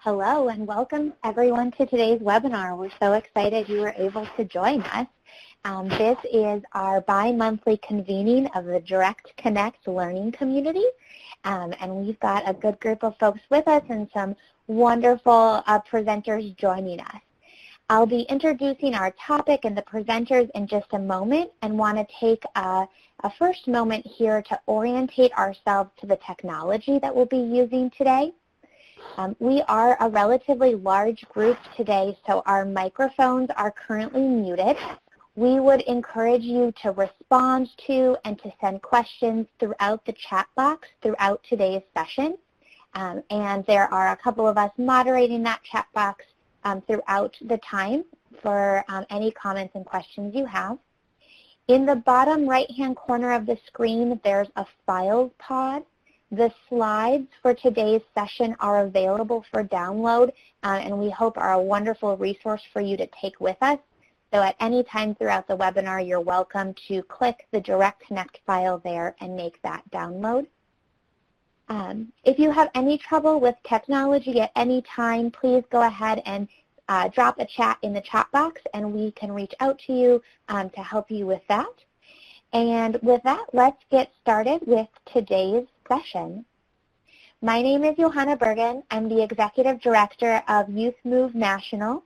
Hello and welcome everyone to today's webinar. We're so excited you were able to join us. This is our bi-monthly convening of the Direct Connect learning community. And we've got a good group of folks with us and some wonderful presenters joining us. I'll be introducing our topic and the presenters in just a moment and want to take a first moment here to orientate ourselves to the technology that we'll be using today. We are a relatively large group today, so our microphones are currently muted. We would encourage you to respond to and to send questions throughout the chat box throughout today's session. And there are a couple of us moderating that chat box throughout the time for any comments and questions you have. In the bottom right-hand corner of the screen, there's a files pod. The slides for today's session are available for download, and we hope are a wonderful resource for you to take with us. So at any time throughout the webinar, you're welcome to click the Direct Connect file there and make that download. If you have any trouble with technology at any time, please go ahead and drop a chat in the chat box, and we can reach out to you to help you with that. And with that, let's get started with today's session. My name is Johanna Bergen. I'm the Executive Director of Youth M.O.V.E. National,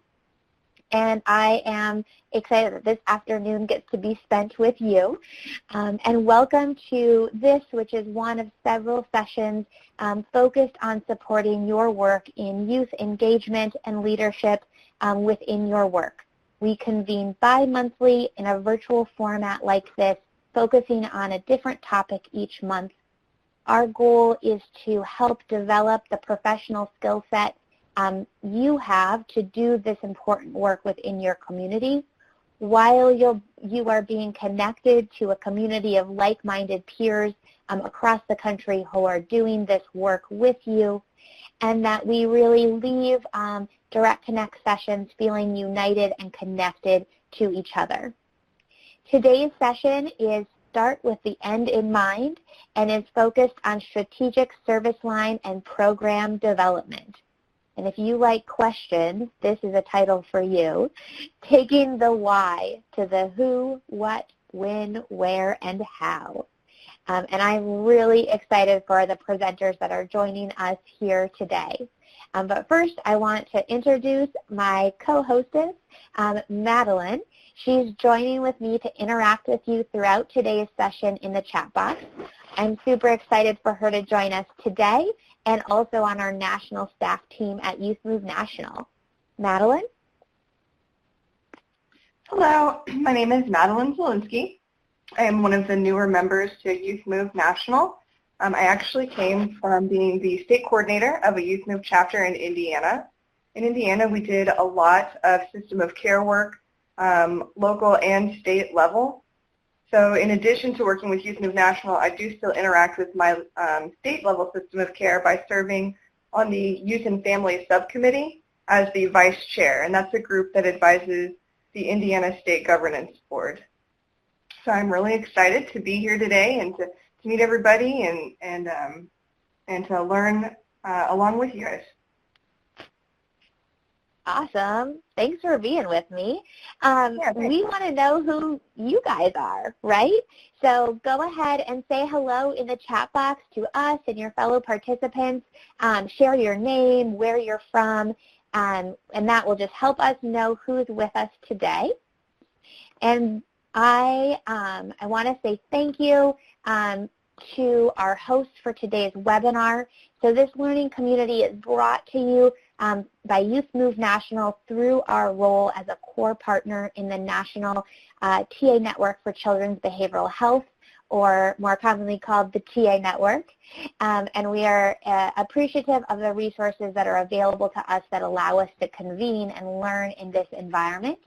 and I am excited that this afternoon gets to be spent with you. And welcome to this, which is one of several sessions focused on supporting your work in youth engagement and leadership within your work. We convene bi-monthly in a virtual format like this, focusing on a different topic each month. Our goal is to help develop the professional skill set you have to do this important work within your community while you are being connected to a community of like-minded peers across the country who are doing this work with you, and that we really leave Direct Connect sessions feeling united and connected to each other. Today's session is Start with the End in Mind and is focused on strategic service line and program development. And if you like questions, this is a title for you, taking the why to the who, what, when, where, and how. And I'm really excited for the presenters that are joining us here today. But first, I want to introduce my co-hostess, Madeline. She's joining with me to interact with you throughout today's session in the chat box. I'm super excited for her to join us today and also on our national staff team at Youth M.O.V.E. National. Madeline? Hello, my name is Madeline Zielinski. I am one of the newer members to Youth M.O.V.E. National. I actually came from being the state coordinator of a Youth M.O.V.E. chapter in Indiana. In Indiana, we did a lot of system of care work, local and state level. So in addition to working with Youth M.O.V.E. National, I do still interact with my state level system of care by serving on the Youth and Family Subcommittee as the vice chair, and that's a group that advises the Indiana State Governance Board. So I'm really excited to be here today and to meet everybody and to learn along with you guys. Awesome. Thanks for being with me. We want to know who you guys are, right? So go ahead and say hello in the chat box to us and your fellow participants. Share your name, where you're from, and that will just help us know who's with us today. And I want to say thank you to our hosts for today's webinar. So this learning community is brought to you by Youth M.O.V.E. National through our role as a core partner in the National TA Network for Children's Behavioral Health, or more commonly called the TA Network. And we are appreciative of the resources that are available to us that allow us to convene and learn in this environment.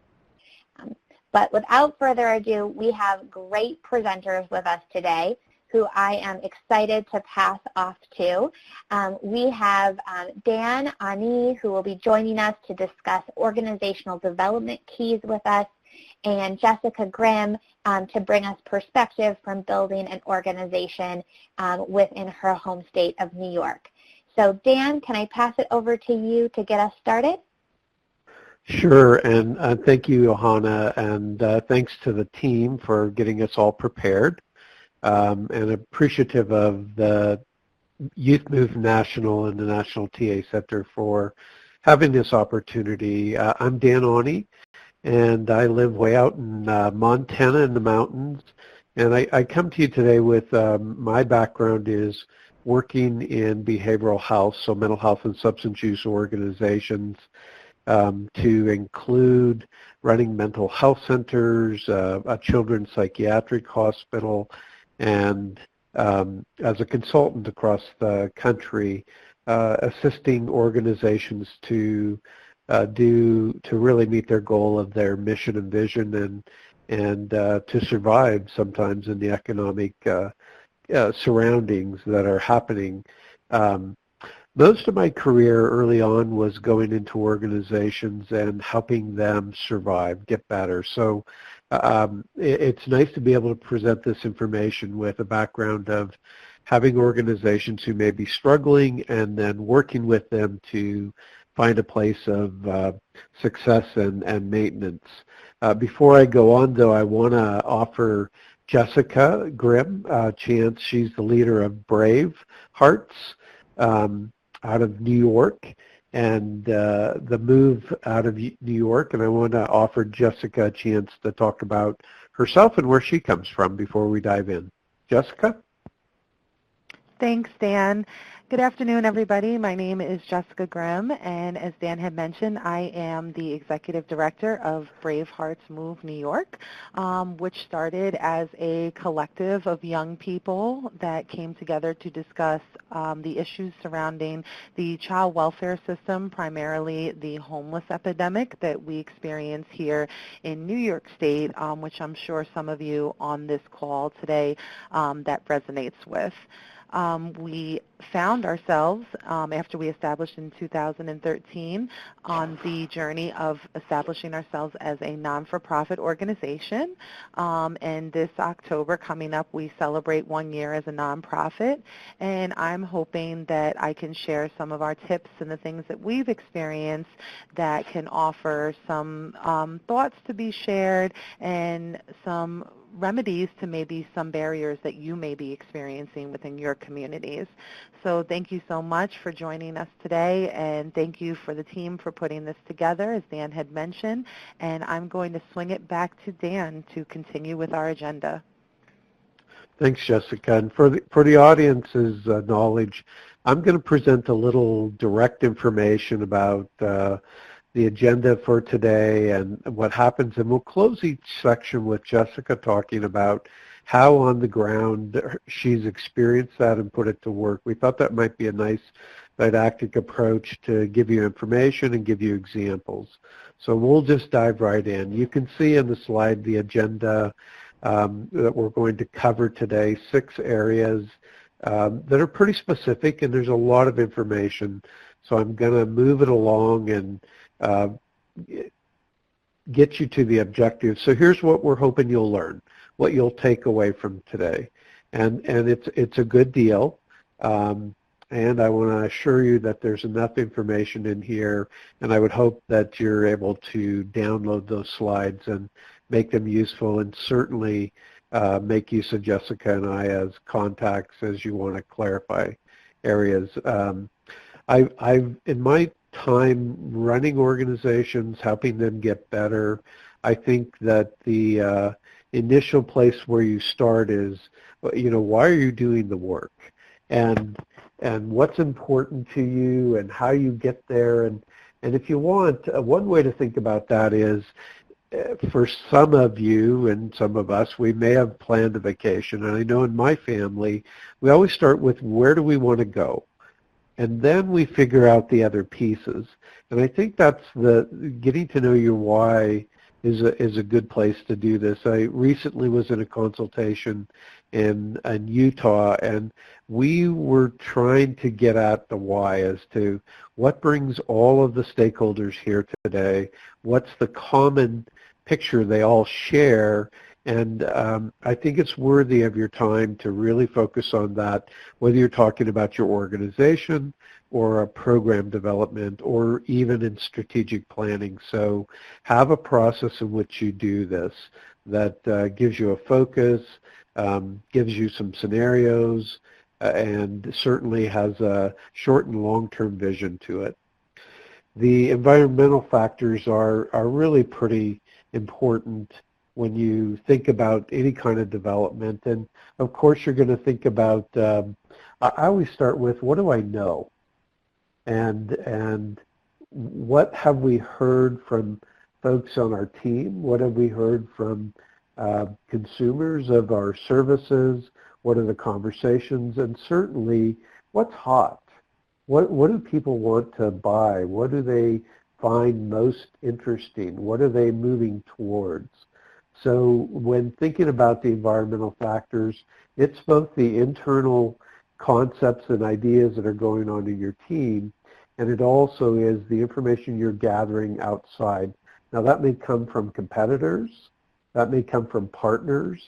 But without further ado, we have great presenters with us today who I am excited to pass off to. We have Dan Oni, who will be joining us to discuss organizational development keys with us, and Jessica Grimm to bring us perspective from building an organization within her home state of New York. So Dan, can I pass it over to you to get us started? Sure, and thank you, Johanna, and thanks to the team for getting us all prepared, and appreciative of the Youth M.O.V.E. National and the National TA Center for having this opportunity. I'm Dan Oni, and I live way out in Montana in the mountains, and I come to you today with my background is working in behavioral health, so mental health and substance use organizations, to include running mental health centers, a children's psychiatric hospital, and as a consultant across the country, assisting organizations to really meet their goal of their mission and vision and to survive sometimes in the economic surroundings that are happening. Most of my career early on was going into organizations and helping them survive, get better. So it's nice to be able to present this information with a background of having organizations who may be struggling and then working with them to find a place of success and maintenance. Before I go on, though, I want to offer Jessica Grimm a chance. She's the leader of Brave Hearts out of New York, and the move out of New York, and I want to offer Jessica a chance to talk about herself and where she comes from before we dive in. Jessica? Thanks, Dan. Good afternoon, everybody. My name is Jessica Grimm, and as Dan had mentioned, I am the Executive Director of Brave Hearts Move New York, which started as a collective of young people that came together to discuss the issues surrounding the child welfare system, primarily the homeless epidemic that we experience here in New York State, which I'm sure some of you on this call today that resonates with. We found ourselves, after we established in 2013, on the journey of establishing ourselves as a non-for-profit organization. And this October coming up, we celebrate 1 year as a nonprofit. And I'm hoping that I can share some of our tips and the things that we've experienced that can offer some thoughts to be shared and some remedies to maybe some barriers that you may be experiencing within your communities. So thank you so much for joining us today, and thank you for the team for putting this together, as Dan had mentioned, and I'm going to swing it back to Dan to continue with our agenda. Thanks, Jessica. And for the audience's knowledge, I'm going to present a little direct information about the agenda for today and what happens, and we'll close each section with Jessica talking about how on the ground she's experienced that and put it to work. We thought that might be a nice didactic approach to give you information and give you examples. So we'll just dive right in. You can see in the slide the agenda that we're going to cover today, 6 areas that are pretty specific, and there's a lot of information. So I'm going to move it along and get you to the objective. So here's what we're hoping you'll learn, what you'll take away from today. And it's a good deal. And I want to assure you that there's enough information in here, and I would hope that you're able to download those slides and make them useful, and certainly make use of Jessica and I as contacts as you want to clarify areas. I've in my time running organizations, helping them get better, I think that the initial place where you start is, why are you doing the work? And what's important to you and how you get there. And if you want, one way to think about that is, for some of you and some of us, we may have planned a vacation. And I know in my family, we always start with where do we want to go? And then we figure out the other pieces. And I think that's getting to know your why is a good place to do this. I recently was in a consultation in Utah, and we were trying to get at the why as to what brings all of the stakeholders here today, what's the common picture they all share, and I think it's worthy of your time to really focus on that, whether you're talking about your organization, or a program development or even in strategic planning. So have a process in which you do this that gives you a focus, gives you some scenarios, and certainly has a short and long-term vision to it. The environmental factors are really pretty important when you think about any kind of development. And of course you're going to think about, I always start with, what do I know? And what have we heard from folks on our team? What have we heard from consumers of our services? What are the conversations? And certainly, what's hot? What do people want to buy? What do they find most interesting? What are they moving towards? So when thinking about the environmental factors, it's both the internal concepts and ideas that are going on in your team, and it also is the information you're gathering outside. Now that may come from competitors, that may come from partners,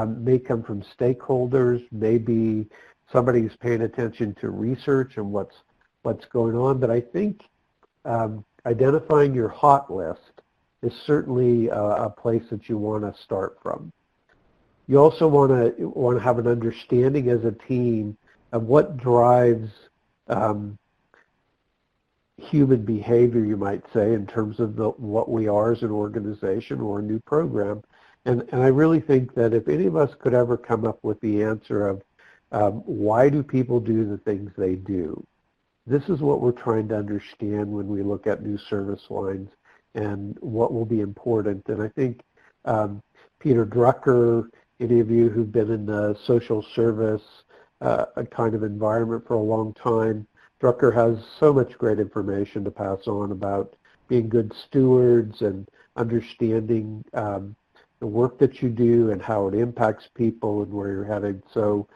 may come from stakeholders, maybe somebody's paying attention to research and what's going on. But I think identifying your hot list is certainly a place that you want to start from. You also want to have an understanding as a team of what drives human behavior, you might say, in terms of what we are as an organization or a new program. And I really think that if any of us could ever come up with the answer of why do people do the things they do, this is what we're trying to understand when we look at new service lines and what will be important. And I think Peter Drucker, any of you who've been in the social service kind of environment for a long time, Drucker has so much great information to pass on about being good stewards and understanding the work that you do and how it impacts people and where you're headed. So,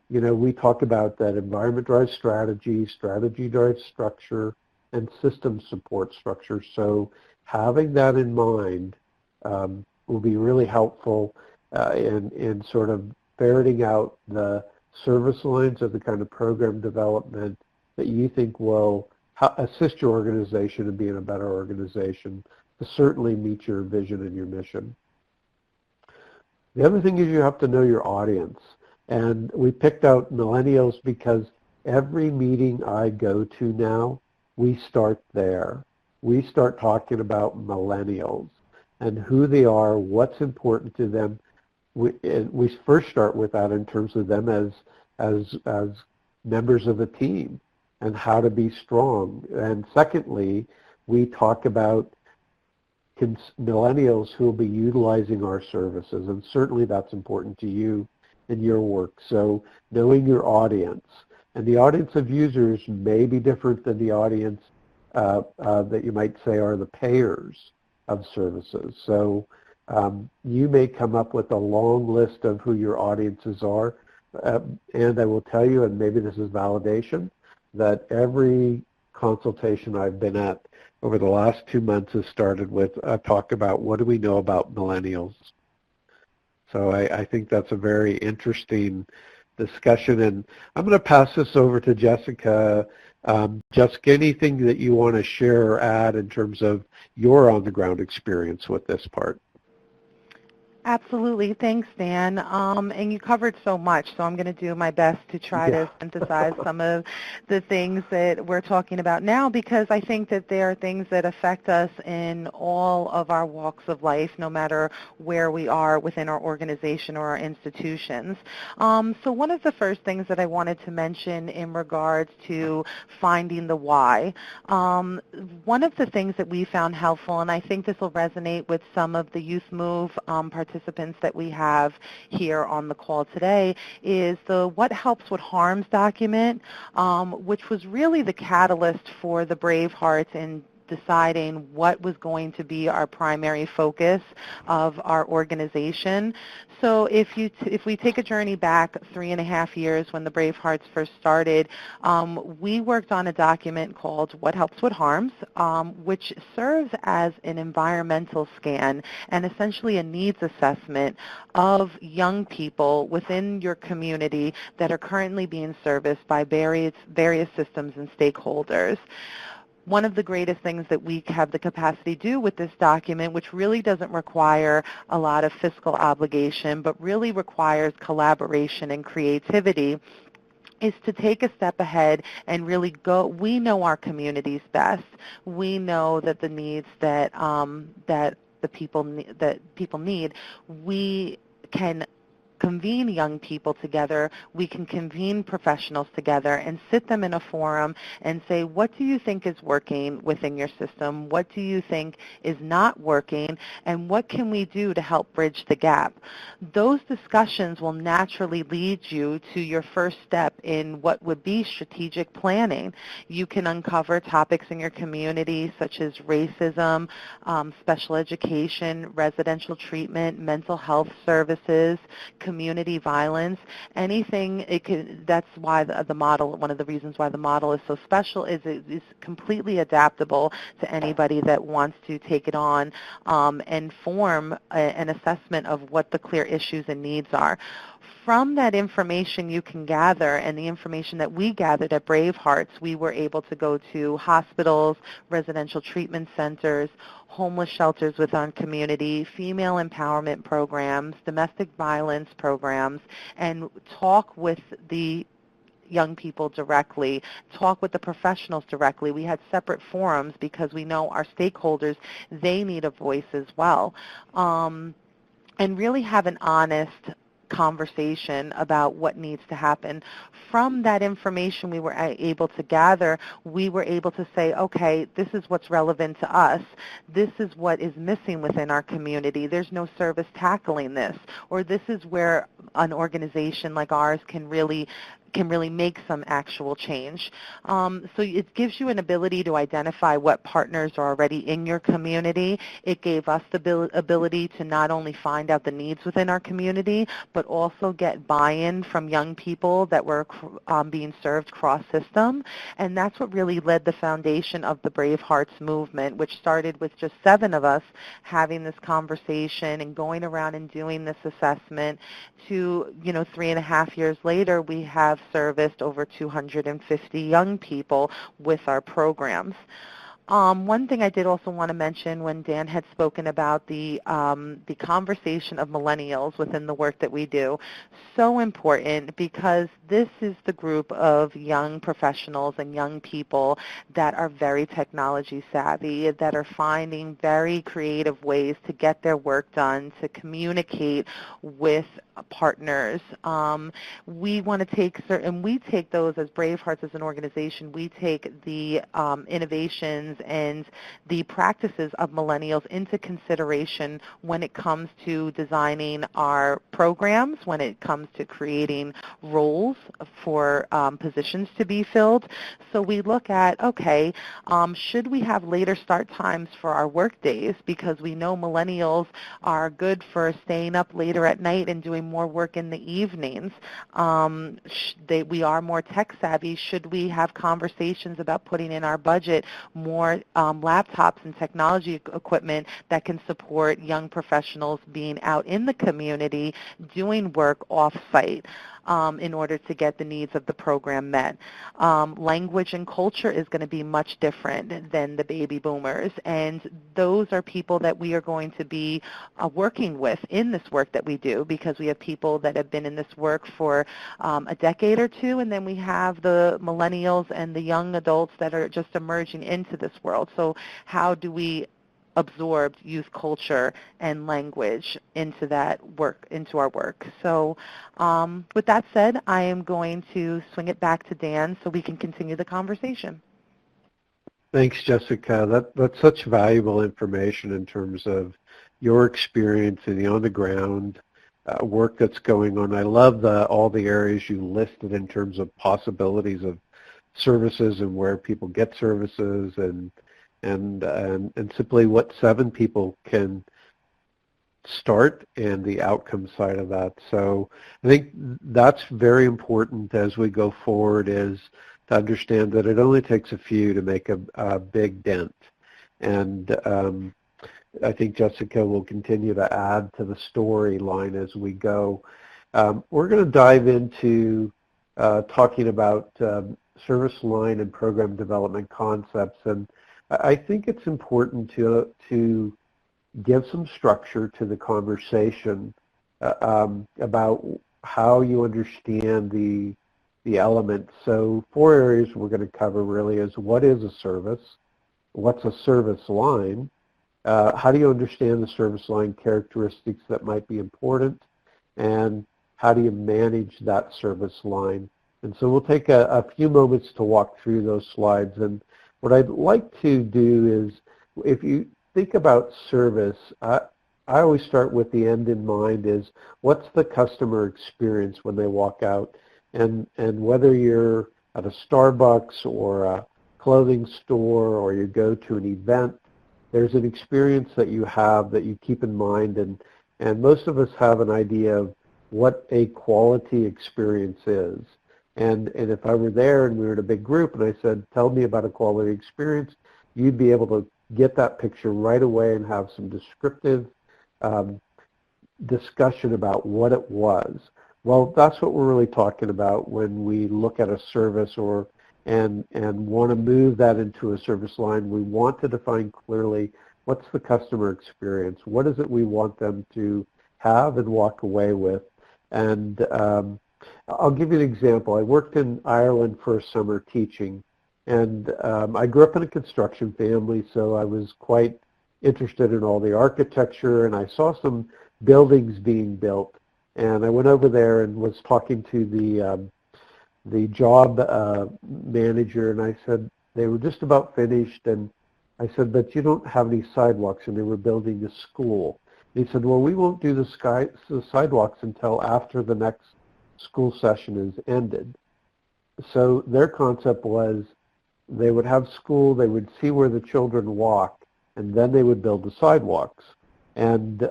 we talk about that environment drives strategy, strategy drives structure, and system support structure. So having that in mind will be really helpful in sort of ferreting out the service lines of the kind of program development that you think will assist your organization in being a better organization to certainly meet your vision and your mission. The other thing is you have to know your audience. And we picked out millennials because every meeting I go to now, we start there. We start talking about millennials and who they are, what's important to them. We first start with that in terms of them as members of a team and how to be strong. And secondly, we talk about millennials who will be utilizing our services, and certainly that's important to you in your work. So knowing your audience, and the audience of users may be different than the audience that you might say are the payers of services. So you may come up with a long list of who your audiences are, and I will tell you, and maybe this is validation, that every consultation I've been at over the last 2 months has started with a talk about what do we know about millennials. So I think that's a very interesting discussion, and I'm going to pass this over to Jessica. Jessica, anything that you want to share or add in terms of your on-the-ground experience with this part? Absolutely. Thanks, Dan. And you covered so much, so I'm going to do my best to try to synthesize some of the things that we're talking about now, because I think that there are things that affect us in all of our walks of life, no matter where we are within our organization or our institutions. So one of the first things that I wanted to mention in regards to finding the why, one of the things that we found helpful, and I think this will resonate with some of the Youth M.O.V.E. Participants that we have here on the call today, is the What Helps What Harms document, which was really the catalyst for the Bravehearts in deciding what was going to be our primary focus of our organization. So if we take a journey back 3.5 years when the Brave Hearts first started, we worked on a document called What Helps What Harms, which serves as an environmental scan and essentially a needs assessment of young people within your community that are currently being serviced by various systems and stakeholders. One of the greatest things that we have the capacity to do with this document, which really doesn't require a lot of fiscal obligation, but really requires collaboration and creativity, is to take a step ahead and really go. We know our communities best. We know that the needs that people need. We can convene young people together, we can convene professionals together and sit them in a forum and say, what do you think is working within your system? What do you think is not working? And what can we do to help bridge the gap? Those discussions will naturally lead you to your first step in what would be strategic planning. You can uncover topics in your community such as racism, special education, residential treatment, mental health services, community violence, anything. That's why the model, one of the reasons why the model is so special is it is completely adaptable to anybody that wants to take it on and form an assessment of what the clear issues and needs are. From that information you can gather, and the information that we gathered at Brave Hearts, we were able to go to hospitals, residential treatment centers, homeless shelters within our community, female empowerment programs, domestic violence programs, and talk with the young people directly, talk with the professionals directly. We had separate forums because we know our stakeholders, they need a voice as well. And really have an honest conversation about what needs to happen. From that information we were able to gather, we were able to say, okay, this is what's relevant to us. This is what is missing within our community. There's no service tackling this. Or this is where an organization like ours can really make some actual change. So it gives you an ability to identify what partners are already in your community. It gave us the ability to not only find out the needs within our community, but also get buy-in from young people that were being served cross-system. And that's what really led the foundation of the Brave Hearts movement, which started with just 7 of us having this conversation and going around and doing this assessment to, 3.5 years later, we have serviced over 250 young people with our programs. One thing I did also want to mention when Dan had spoken about the conversation of millennials within the work that we do, so important because this is the group of young professionals and young people that are very technology savvy, that are finding very creative ways to get their work done, to communicate with partners. We want to take we take those as Brave Hearts as an organization. We take the innovations and the practices of millennials into consideration when it comes to designing our programs, when it comes to creating roles for positions to be filled. So we look at, okay, should we have later start times for our work days, because we know millennials are good for staying up later at night and doing more work in the evenings. We are more tech savvy. Should we have conversations about putting in our budget more laptops and technology equipment that can support young professionals being out in the community doing work off-site in order to get the needs of the program met? Language and culture is going to be much different than the baby boomers, and those are people that we are going to be working with in this work that we do, because we have people that have been in this work for a decade or two, and then we have the millennials and the young adults that are just emerging into this world. So how do we absorb youth culture and language into that work, into our work? So with that said, I am going to swing it back to Dan so we can continue the conversation. Thanks, Jessica. That's such valuable information in terms of your experience and the on-the-ground work that's going on. I love all the areas you listed in terms of possibilities of services and where people get services, and and simply what 7 people can start and the outcome side of that. So I think that's very important as we go forward, is to understand that it only takes a few to make a big dent. And I think Jessica will continue to add to the storyline as we go. We're going to dive into talking about service line and program development concepts, and I think it's important to give some structure to the conversation about how you understand the elements. So 4 areas we're going to cover really is: what is a service? What's a service line? How do you understand the service line characteristics that might be important? And how do you manage that service line? And so we'll take a few moments to walk through those slides. And what I'd like to do is, if you think about service, I always start with the end in mind, is what's the customer experience when they walk out? And whether you're at a Starbucks or a clothing store or you go to an event, there's an experience that you have that you keep in mind, and most of us have an idea of what a quality experience is. And if I were there and we were in a big group and I said, tell me about a quality experience, you'd be able to get that picture right away and have some descriptive discussion about what it was. Well, that's what we're really talking about when we look at a service and want to move that into a service line. We want to define clearly what's the customer experience, what is it we want them to have and walk away with. And I'll give you an example. I worked in Ireland for a summer teaching, and I grew up in a construction family, so I was quite interested in all the architecture, and I saw some buildings being built. And I went over there and was talking to the job manager, and I said, they were just about finished, and I said, but you don't have any sidewalks, and they were building a school. And he said, well, we won't do the sidewalks until after the next school session is ended. So their concept was they would have school, they would see where the children walk, and then they would build the sidewalks. And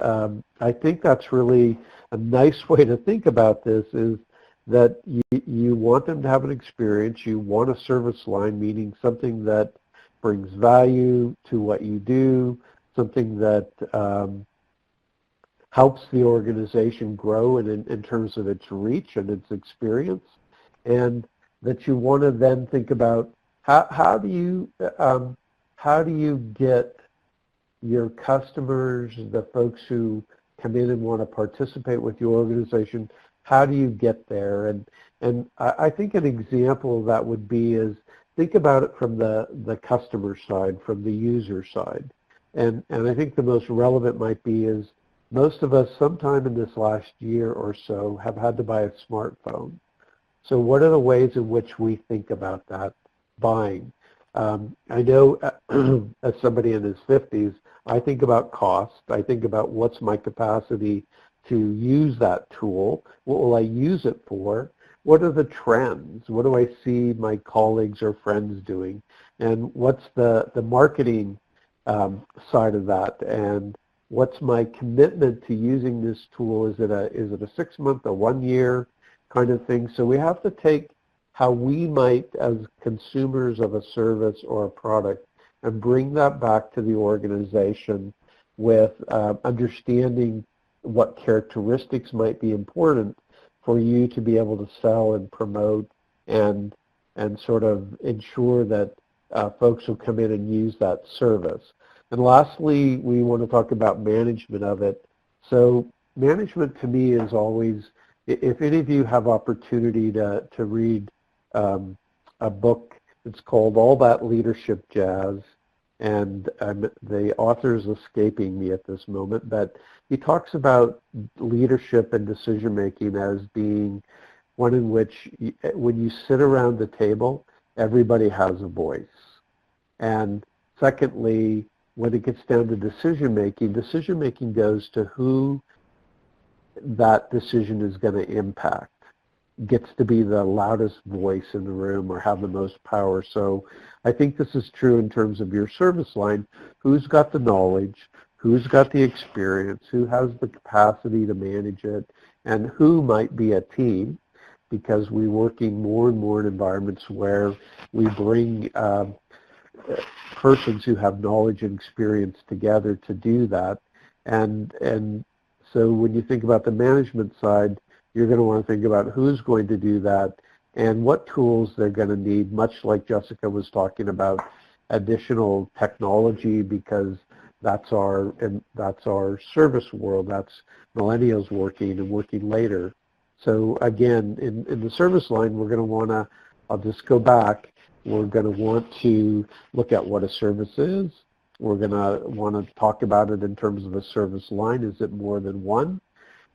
I think that's really a nice way to think about this, is that you want them to have an experience. You want a service line, meaning something that brings value to what you do, something that helps the organization grow in terms of its reach and its experience, and that you want to then think about how do you get your customers, the folks who come in and want to participate with your organization, how do you get there? And I think an example of that would be is, think about it from the customer side, from the user side. And I think the most relevant might be is, most of us sometime in this last year or so have had to buy a smartphone. So what are the ways in which we think about that buying? I know as somebody in his 50s, I think about cost. I think about what's my capacity to use that tool. What will I use it for? What are the trends? What do I see my colleagues or friends doing? And what's the marketing side of that? And what's my commitment to using this tool? Is it a 6 month, a 1 year kind of thing? So we have to take how we might, as consumers of a service or a product, and bring that back to the organization with understanding what characteristics might be important for you to be able to sell and promote and sort of ensure that folks will come in and use that service. And lastly, we want to talk about management of it. So management to me is always, if any of you have opportunity to read a book, it's called All That Leadership Jazz, and the author is escaping me at this moment, but he talks about leadership and decision making as being one in which when you sit around the table, everybody has a voice. And secondly, when it gets down to decision making goes to who that decision is going to impact. gets to be the loudest voice in the room or have the most power. So I think this is true in terms of your service line. Who's got the knowledge? Who's got the experience? Who has the capacity to manage it? And who might be a team? Because we're working more and more in environments where we bring persons who have knowledge and experience together to do that. And so when you think about the management side, you're going to want to think about who's going to do that and what tools they're going to need, much like Jessica was talking about additional technology, because that's our service world. That's millennials working and working later. So again, in the service line, we're going to want to, I'll just go back, we're going to want to look at what a service is. We're going to want to talk about it in terms of a service line. Is it more than one?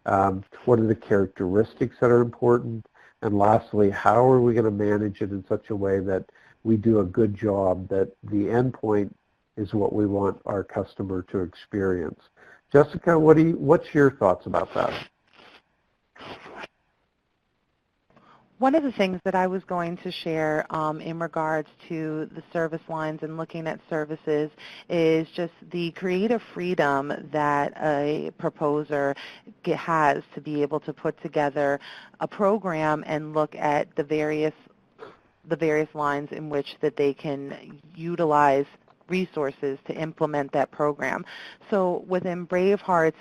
What are the characteristics that are important? And lastly, how are we going to manage it in such a way that we do a good job, that the end point is what we want our customer to experience? Jessica, what's your thoughts about that? One of the things that I was going to share in regards to the service lines and looking at services is just the creative freedom that a proposer has to be able to put together a program and look at the various lines in which that they can utilize resources to implement that program. So within Brave Hearts,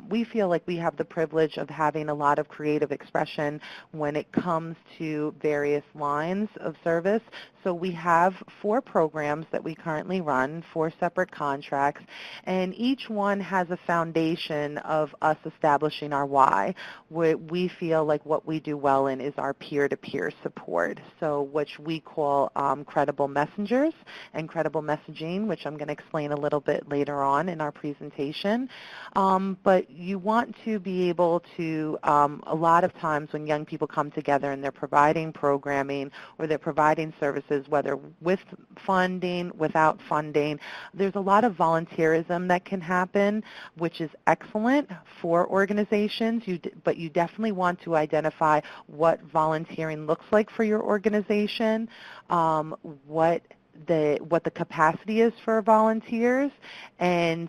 we feel like we have the privilege of having a lot of creative expression when it comes to various lines of service. So we have 4 programs that we currently run, 4 separate contracts, and each one has a foundation of us establishing our why. We feel like what we do well in is our peer-to-peer support, so which we call credible messengers and credible messaging, which I'm going to explain a little bit later on in our presentation. But you want to be able to, a lot of times when young people come together and they're providing programming or they're providing services, whether with funding, without funding, there's a lot of volunteerism that can happen, which is excellent for organizations, but you definitely want to identify what volunteering looks like for your organization, what the capacity is for volunteers, and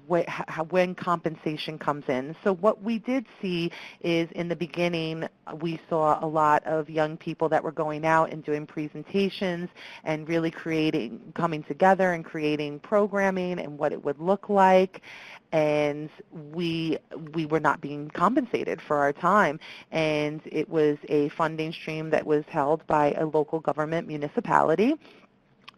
when compensation comes in. So what we did see is in the beginning, we saw a lot of young people that were going out and doing presentations and really coming together and creating programming and what it would look like. And we were not being compensated for our time. And it was a funding stream that was held by a local government municipality.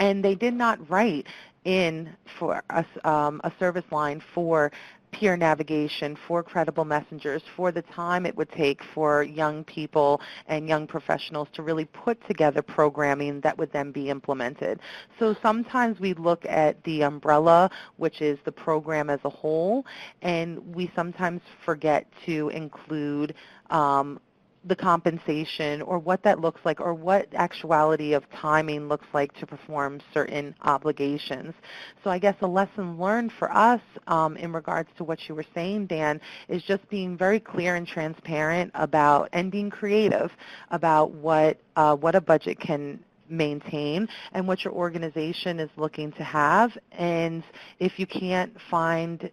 And they did not write in for us a service line for peer navigation, for credible messengers, for the time it would take for young people and young professionals to really put together programming that would then be implemented. So sometimes we look at the umbrella, which is the program as a whole, and we sometimes forget to include the compensation or what that looks like or what actuality of timing looks like to perform certain obligations. So I guess a lesson learned for us in regards to what you were saying, Dan, is just being very clear and transparent about and being creative about what a budget can maintain and what your organization is looking to have. And if you can't find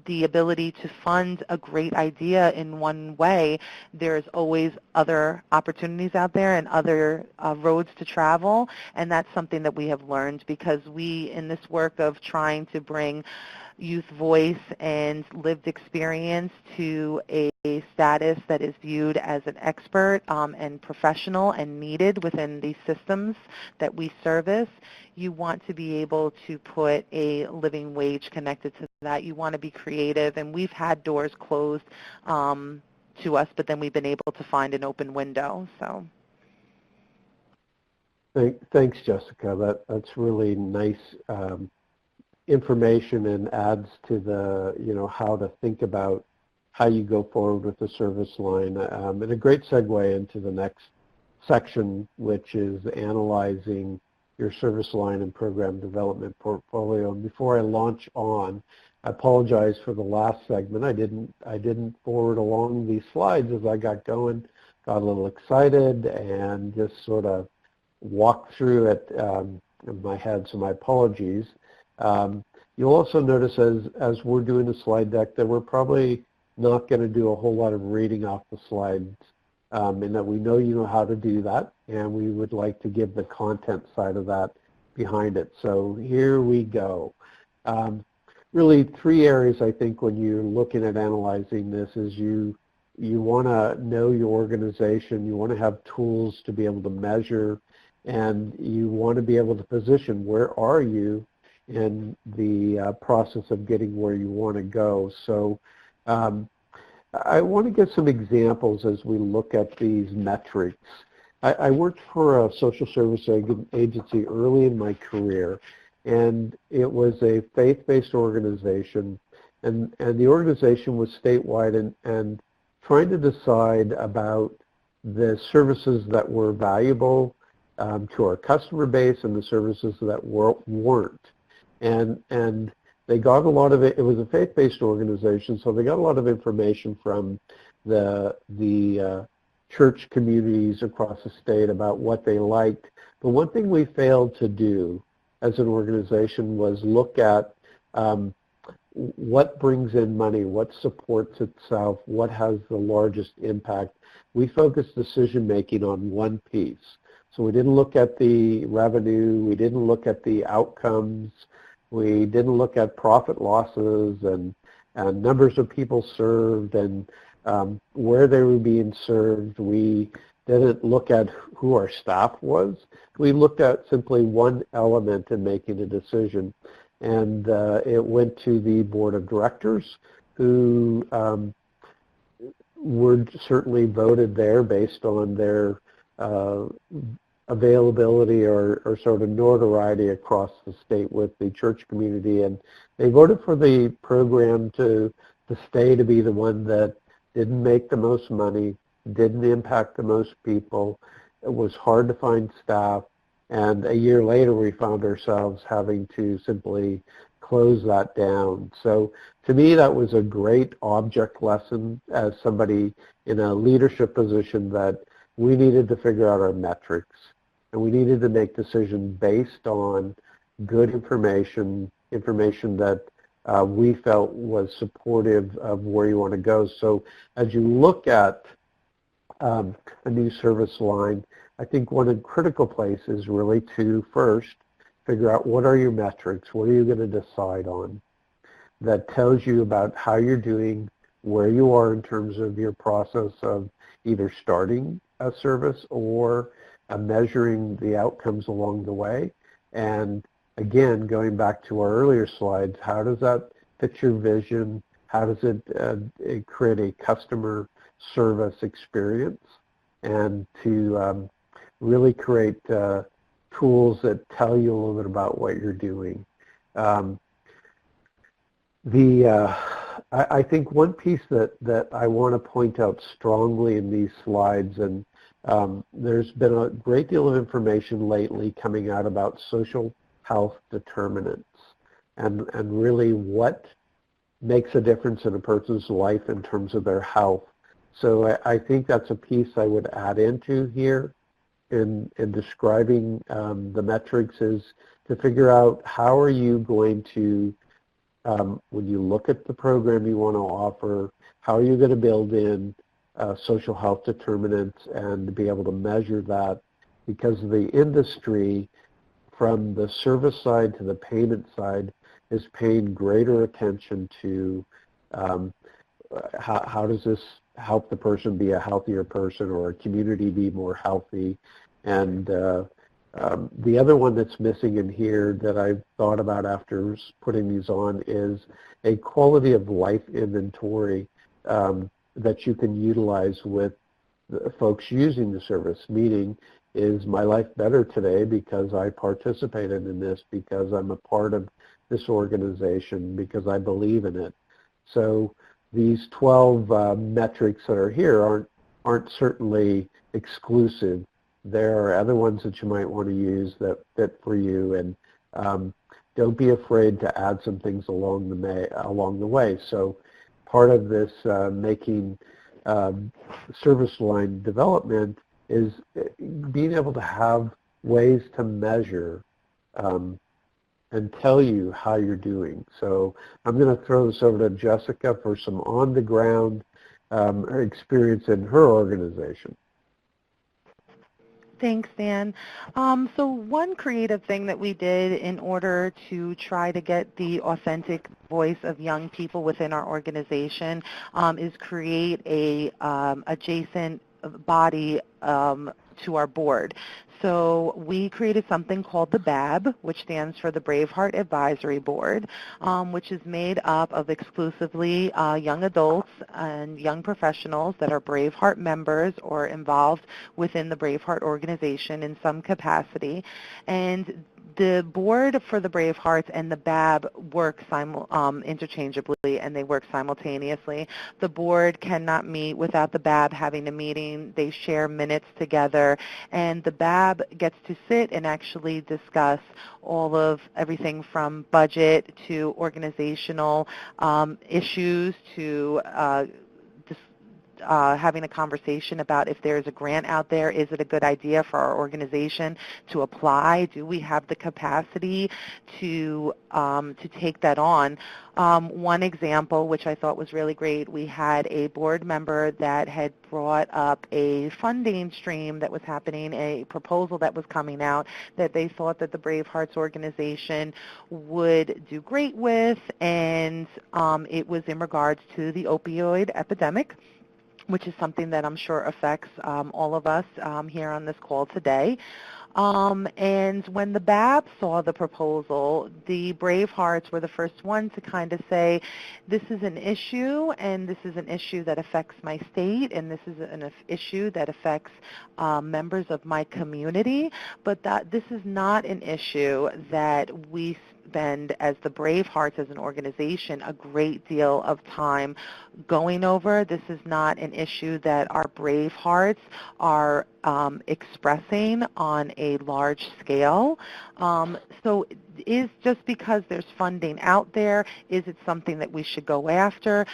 the ability to fund a great idea in one way, there's always other opportunities out there and other roads to travel, and that's something that we have learned because we, in this work of trying to bring youth voice and lived experience to a status that is viewed as an expert and professional and needed within these systems that we service, you want to be able to put a living wage connected to that. You want to be creative, and we've had doors closed to us, but then we've been able to find an open window. So. Thanks, Jessica. That's really nice information and adds to the, how to think about how you go forward with the service line. And a great segue into the next section, which is analyzing your service line and program development portfolio. And before I launch on, I apologize for the last segment. I didn't forward along these slides as I got going, got a little excited and just sort of walked through it in my head, so my apologies. You'll also notice as we're doing the slide deck that we're probably not going to do a whole lot of reading off the slides, and that we know you know how to do that, and we would like to give the content side of that behind it. So here we go. Really 3 areas I think when you're looking at analyzing this is you want to know your organization, you want to have tools to be able to measure, and you want to be able to position where are you in the process of getting where you want to go. So I want to give some examples as we look at these metrics. I worked for a social service agency early in my career, and it was a faith-based organization, and the organization was statewide and trying to decide about the services that were valuable to our customer base and the services that weren't. And they got a lot of it. It was a faith-based organization, so they got a lot of information from the church communities across the state about what they liked. But one thing we failed to do as an organization was look at what brings in money, what supports itself, what has the largest impact. We focused decision-making on one piece. So we didn't look at the revenue, we didn't look at the outcomes, we didn't look at profit losses and numbers of people served and where they were being served. We didn't look at who our staff was. We looked at simply one element in making a decision. And it went to the board of directors who were certainly voted there based on their availability or sort of notoriety across the state with the church community. And they voted for the program to stay to be the one that didn't make the most money, didn't impact the most people. It was hard to find staff. And a year later, we found ourselves having to simply close that down. So to me, that was a great object lesson as somebody in a leadership position that we needed to figure out our metrics. And we needed to make decisions based on good information that we felt was supportive of where you want to go. So as you look at a new service line, I think one of the critical places is really to first figure out what are your metrics, what are you going to decide on that tells you about how you're doing, where you are in terms of your process of either starting a service or measuring the outcomes along the way. And again, going back to our earlier slides, how does that fit your vision? How does it create a customer service experience? And to really create tools that tell you a little bit about what you're doing. I think one piece that I want to point out strongly in these slides, and there's been a great deal of information lately coming out about social health determinants and really what makes a difference in a person's life in terms of their health. So I think that's a piece I would add into here in describing the metrics, is to figure out how are you going to, when you look at the program you want to offer, how are you going to build in social health determinants and to be able to measure that, because the industry from the service side to the payment side is paying greater attention to how does this help the person be a healthier person or a community be more healthy. And the other one that's missing in here that I've thought about after putting these on is a quality of life inventory that you can utilize with the folks using the service, meaning, is my life better today because I participated in this, because I'm a part of this organization, because I believe in it. So these 12 metrics that are here aren't certainly exclusive. There are other ones that you might want to use that fit for you, and don't be afraid to add some things along the way. So part of this making service line development is being able to have ways to measure and tell you how you're doing. So I'm going to throw this over to Jessica for some on-the-ground experience in her organization. Thanks, Dan. So one creative thing that we did in order to try to get the authentic voice of young people within our organization is create a adjacent body to our board. So we created something called the BAB, which stands for the Braveheart Advisory Board, which is made up of exclusively young adults and young professionals that are Braveheart members or involved within the Braveheart organization in some capacity. And the board for the Bravehearts and the BAB work interchangeably, and they work simultaneously. The board cannot meet without the BAB having a meeting. They share minutes together, and the BAB gets to sit and actually discuss all of everything from budget to organizational issues to having a conversation about if there's a grant out there, is it a good idea for our organization to apply? Do we have the capacity to take that on? One example, which I thought was really great, we had a board member that had brought up a funding stream that was happening, a proposal that was coming out that they thought that the Bravehearts organization would do great with, and it was in regards to the opioid epidemic, which is something that I'm sure affects all of us here on this call today. And when the BAB saw the proposal, the Bravehearts were the first one to kind of say, this is an issue, and this is an issue that affects my state, and this is an issue that affects members of my community, but that this is not an issue that we spend as the Bravehearts as an organization a great deal of time going over. This is not an issue that our Bravehearts are expressing on a large scale. So is just because there's funding out there, is it something that we should go after?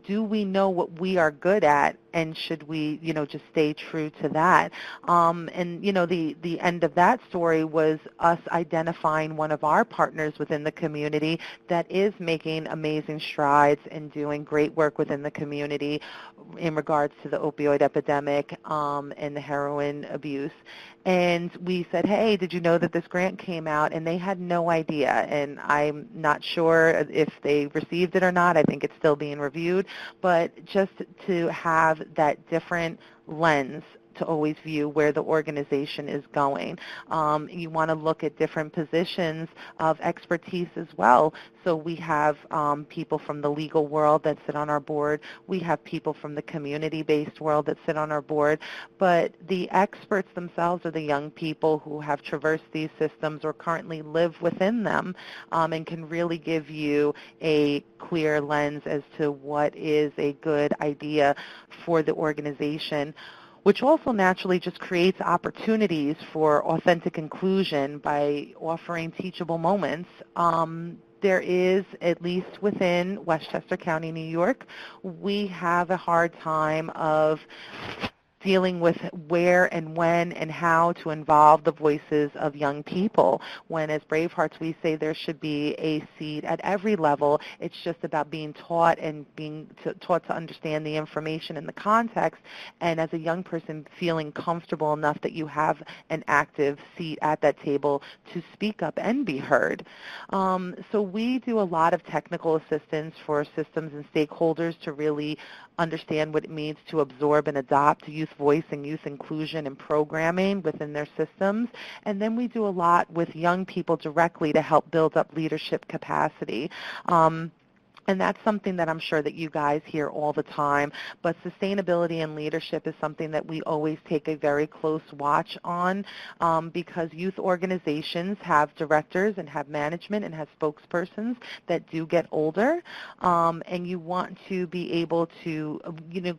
Do we know what we are good at, and should we, just stay true to that? And, the end of that story was us identifying one of our partners within the community that is making amazing strides and doing great work within the community in regards to the opioid epidemic and the heroin abuse. And we said, hey, did you know that this grant came out? And they had no idea. And I'm not sure if they received it or not. I think it's still being reviewed. But just to have that different lens to always view where the organization is going. You want to look at different positions of expertise as well. So we have people from the legal world that sit on our board. We have people from the community-based world that sit on our board. But the experts themselves are the young people who have traversed these systems or currently live within them and can really give you a clear lens as to what is a good idea for the organization, which also naturally just creates opportunities for authentic inclusion by offering teachable moments. There is, at least within Westchester County, New York, we have a hard time of dealing with where and when and how to involve the voices of young people. When as Bravehearts we say there should be a seat at every level, it's just about being taught and being taught to understand the information and the context, and as a young person feeling comfortable enough that you have an active seat at that table to speak up and be heard. So we do a lot of technical assistance for systems and stakeholders to really understand what it means to absorb and adopt youth voice and youth inclusion and programming within their systems. And then we do a lot with young people directly to help build up leadership capacity. And that's something that I'm sure that you guys hear all the time. But sustainability and leadership is something that we always take a very close watch on because youth organizations have directors and have management and have spokespersons that do get older. And you want to be able to,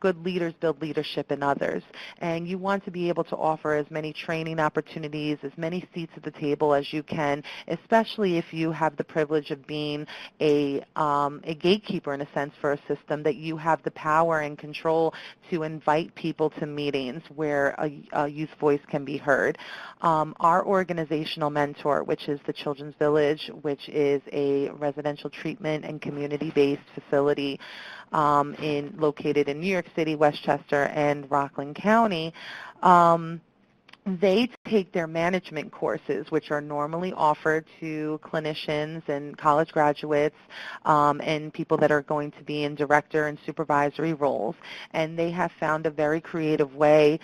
good leaders build leadership in others. And you want to be able to offer as many training opportunities, as many seats at the table as you can, especially if you have the privilege of being a gatekeeper in a sense for a system, that you have the power and control to invite people to meetings where a youth voice can be heard. Our organizational mentor, which is the Children's Village, which is a residential treatment and community-based facility located in New York City, Westchester, and Rockland County, they take their management courses, which are normally offered to clinicians and college graduates and people that are going to be in director and supervisory roles, and they have found a very creative way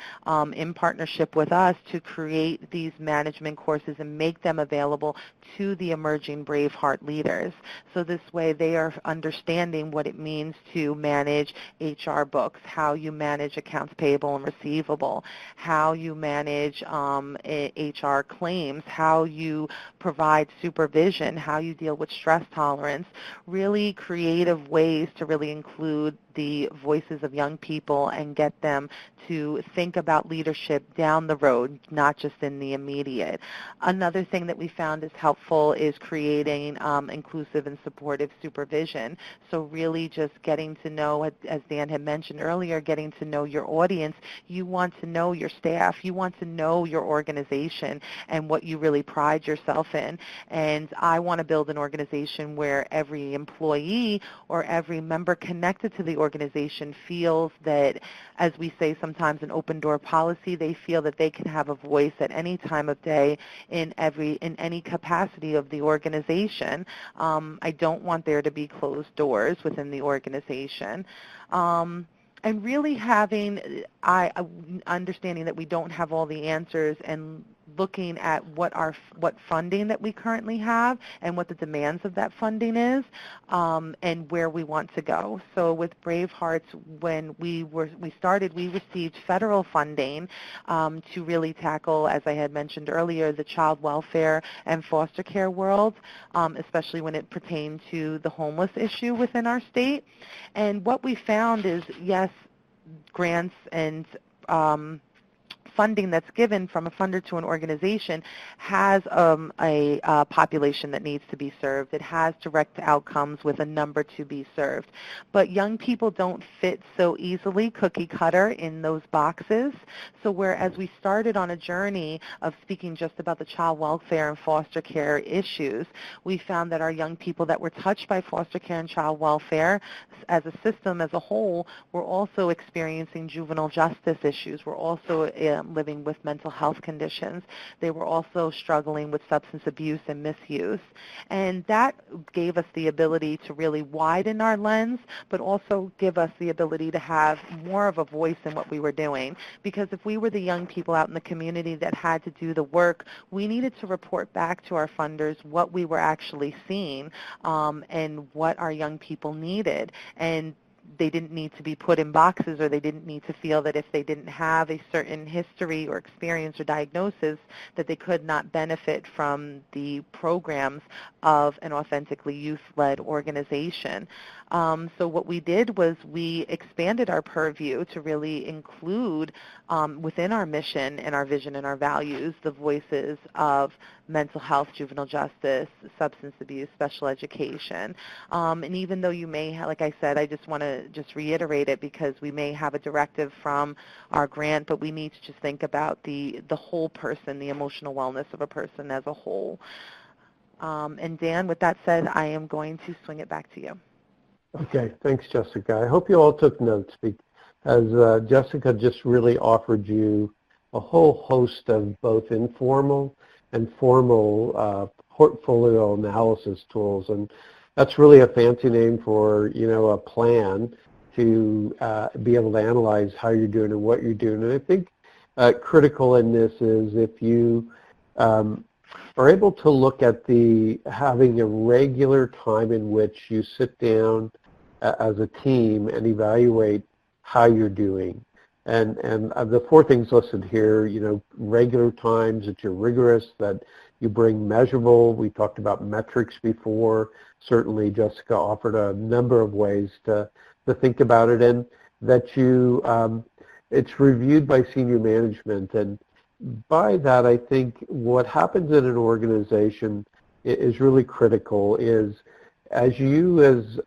in partnership with us to create these management courses and make them available to the emerging Braveheart leaders. So this way they are understanding what it means to manage HR books, how you manage accounts payable and receivable, how you manage HR claims, how you provide supervision, how you deal with stress tolerance, really creative ways to really include the voices of young people and get them to think about leadership down the road, not just in the immediate. Another thing that we found is helpful is creating inclusive and supportive supervision. So really just getting to know, as Dan had mentioned earlier, getting to know your audience. You want to know your staff. You want to know your organization and what you really pride yourself in. And I want to build an organization where every employee or every member connected to the organization feels that, as we say sometimes, an open door policy, they feel that they can have a voice at any time of day in any capacity of the organization. I don't want there to be closed doors within the organization. And really understanding that we don't have all the answers, and looking at what funding that we currently have and what the demands of that funding is, and where we want to go. So with Bravehearts, when we started, we received federal funding to really tackle, as I had mentioned earlier, the child welfare and foster care world, especially when it pertained to the homeless issue within our state. And what we found is, yes, grants and funding that's given from a funder to an organization has a population that needs to be served. It has direct outcomes with a number to be served. But young people don't fit so easily cookie cutter in those boxes. So whereas we started on a journey of speaking just about the child welfare and foster care issues, we found that our young people that were touched by foster care and child welfare as a system as a whole were also experiencing juvenile justice issues. We're also living with mental health conditions. They were also struggling with substance abuse and misuse. And that gave us the ability to really widen our lens, but also give us the ability to have more of a voice in what we were doing. Because if we were the young people out in the community that had to do the work, we needed to report back to our funders what we were actually seeing and what our young people needed. And they didn't need to be put in boxes, or they didn't need to feel that if they didn't have a certain history or experience or diagnosis that they could not benefit from the programs of an authentically youth-led organization. So what we did was we expanded our purview to really include within our mission and our vision and our values the voices of mental health, juvenile justice, substance abuse, special education. And even though you may have, like I said, I just want to just reiterate it because we may have a directive from our grant, but we need to just think about the whole person, the emotional wellness of a person as a whole. And Dan, with that said, I am going to swing it back to you. Okay, thanks, Jessica. I hope you all took notes, because Jessica just really offered you a whole host of both informal and formal portfolio analysis tools, and that's really a fancy name for, a plan to be able to analyze how you're doing and what you're doing. And I think critical in this is if you are able to look at having a regular time in which you sit down as a team and evaluate how you're doing. And the four things listed here, regular times, that you're rigorous, that you bring measurable. We talked about metrics before. Certainly Jessica offered a number of ways to think about it, and that it's reviewed by senior management. And by that, I think what happens in an organization is really critical is as you as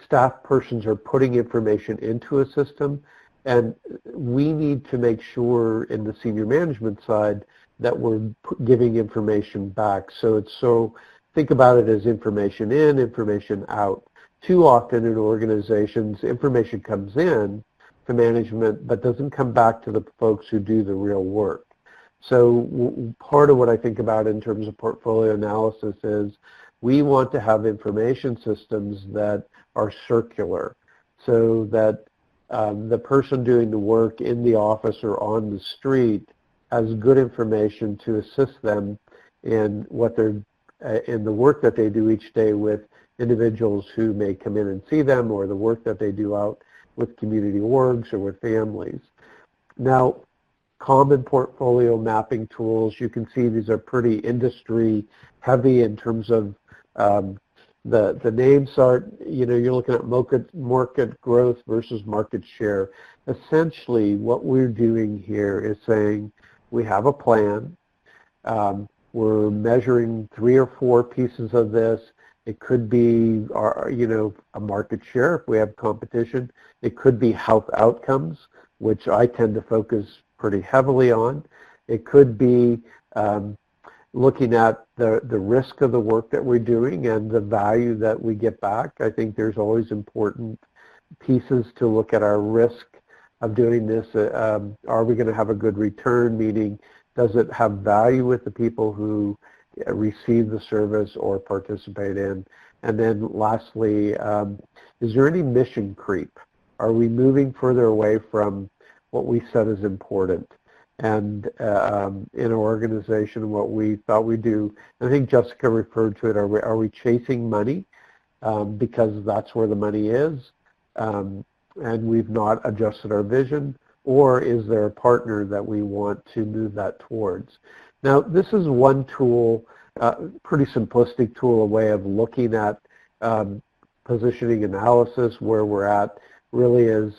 staff persons are putting information into a system, and we need to make sure in the senior management side that we're giving information back. So think about it as information in, information out. Too often in organizations, information comes in to management but doesn't come back to the folks who do the real work. So part of what I think about in terms of portfolio analysis is we want to have information systems that are circular, so that the person doing the work in the office or on the street has good information to assist them in what they're in the work that they do each day with individuals who may come in and see them, or the work that they do out with community orgs or with families. Now, common portfolio mapping tools, you can see these are pretty industry heavy in terms of the names are, you're looking at market growth versus market share. Essentially, what we're doing here is saying we have a plan. We're measuring 3 or 4 pieces of this. It could be, a market share if we have competition. It could be health outcomes, which I tend to focus pretty heavily on. It could be looking at the risk of the work that we're doing and the value that we get back. I think there's always important pieces to look at our risk of doing this. Are we going to have a good return, meaning does it have value with the people who receive the service or participate in? And then lastly, is there any mission creep? Are we moving further away from what we said is important? And in our organization, what we thought we'd do, I think Jessica referred to it, are we chasing money because that's where the money is, and we've not adjusted our vision, or is there a partner that we want to move that towards? Now, this is one tool, pretty simplistic tool, a way of looking at positioning analysis. Where we're at really is,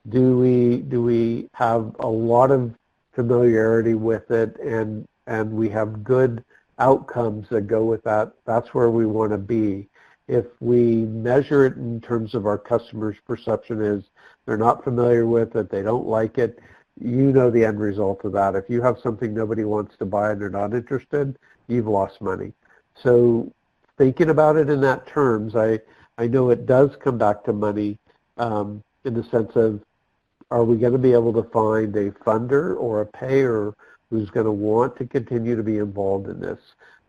do we have a lot of familiarity with it, and we have good outcomes that go with that? That's where we want to be. If we measure it in terms of our customers' perception is they're not familiar with it, they don't like it, you know the end result of that. If you have something nobody wants to buy and they're not interested, you've lost money. So thinking about it in that terms, I know it does come back to money in the sense of, are we going to be able to find a funder or a payer who's going to want to continue to be involved in this?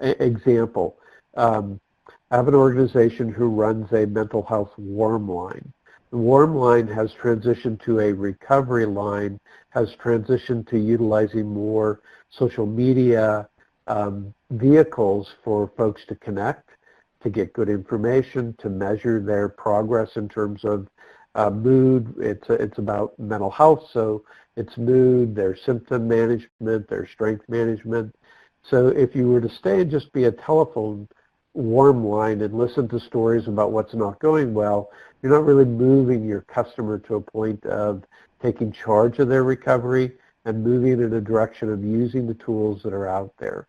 Example, I have an organization who runs a mental health warm line. The warm line has transitioned to a recovery line, has transitioned to utilizing more social media vehicles for folks to connect, to get good information, to measure their progress in terms of mood. It's about mental health, so it's mood, their symptom management, their strength management. So if you were to stay and just be a telephone warm line and listen to stories about what's not going well, you're not really moving your customer to a point of taking charge of their recovery and moving in a direction of using the tools that are out there.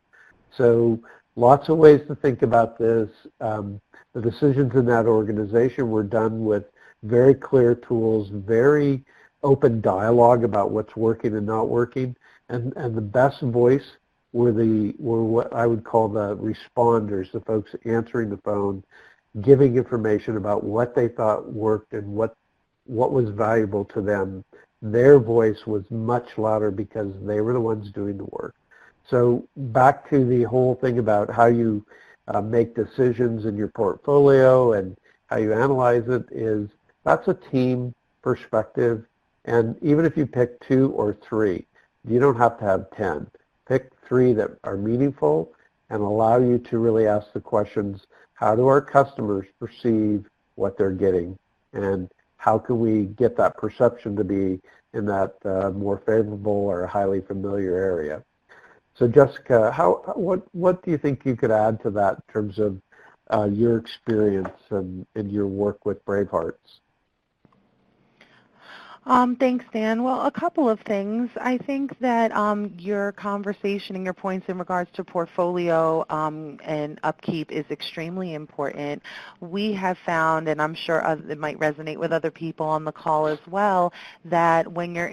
So lots of ways to think about this. The decisions in that organization were done with very clear tools, very open dialogue about what's working and not working, and the best voice were what I would call the responders, the folks answering the phone, giving information about what they thought worked and what was valuable to them. Their voice was much louder because they were the ones doing the work. So back to the whole thing about how you make decisions in your portfolio and how you analyze it, is that's a team perspective. And even if you pick 2 or 3, you don't have to have 10. Pick 3 that are meaningful and allow you to really ask the questions, how do our customers perceive what they're getting? And how can we get that perception to be in that more favorable or highly familiar area? So Jessica, what do you think you could add to that in terms of your experience and your work with Brave Hearts? Thanks, Dan. Well, a couple of things. I think that your conversation and your points in regards to portfolio and upkeep is extremely important. We have found, and I'm sure it might resonate with other people on the call as well, that when you're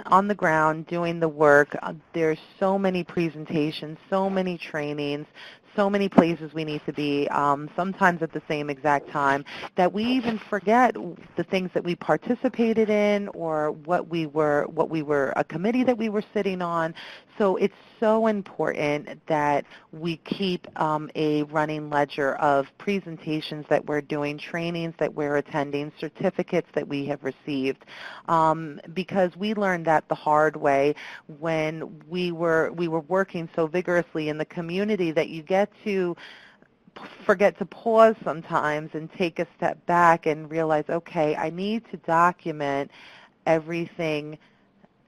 on the ground doing the work, there's so many presentations, so many trainings, so many places we need to be, sometimes at the same exact time, that we even forget the things that we participated in or what we were a committee that we were sitting on. So it's so important that we keep a running ledger of presentations that we're doing, trainings that we're attending, certificates that we have received, because we learned that the hard way when we were working so vigorously in the community that you get to forget to pause sometimes and take a step back and realize, okay, I need to document everything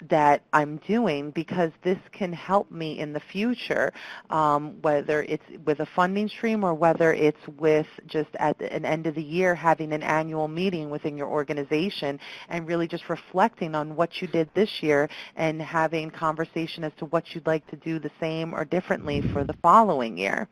that I'm doing because this can help me in the future, whether it's with a funding stream or whether it's with just at an end of the year having an annual meeting within your organization and really just reflecting on what you did this year and having conversation as to what you'd like to do the same or differently for the following year.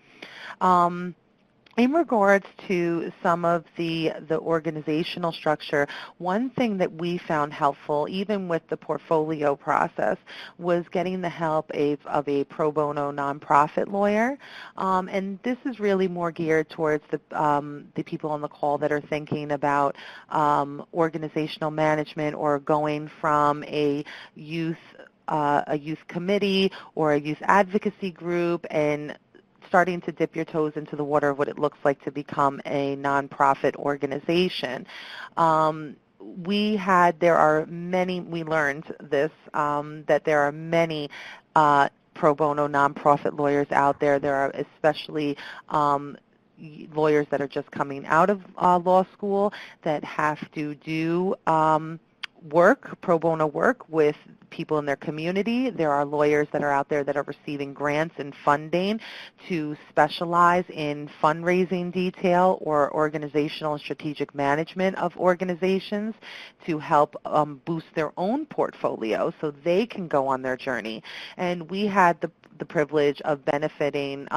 In regards to some of the organizational structure, one thing that we found helpful, even with the portfolio process, was getting the help of a pro bono nonprofit lawyer. And this is really more geared towards the people on the call that are thinking about organizational management or going from a youth committee or a youth advocacy group and starting to dip your toes into the water of what it looks like to become a nonprofit organization. We learned this, that there are many pro bono nonprofit lawyers out there. There are especially lawyers that are just coming out of law school that have to do pro bono work with people in their community. There are lawyers that are out there that are receiving grants and funding to specialize in fundraising detail or organizational and strategic management of organizations to help boost their own portfolio so they can go on their journey. And we had the privilege of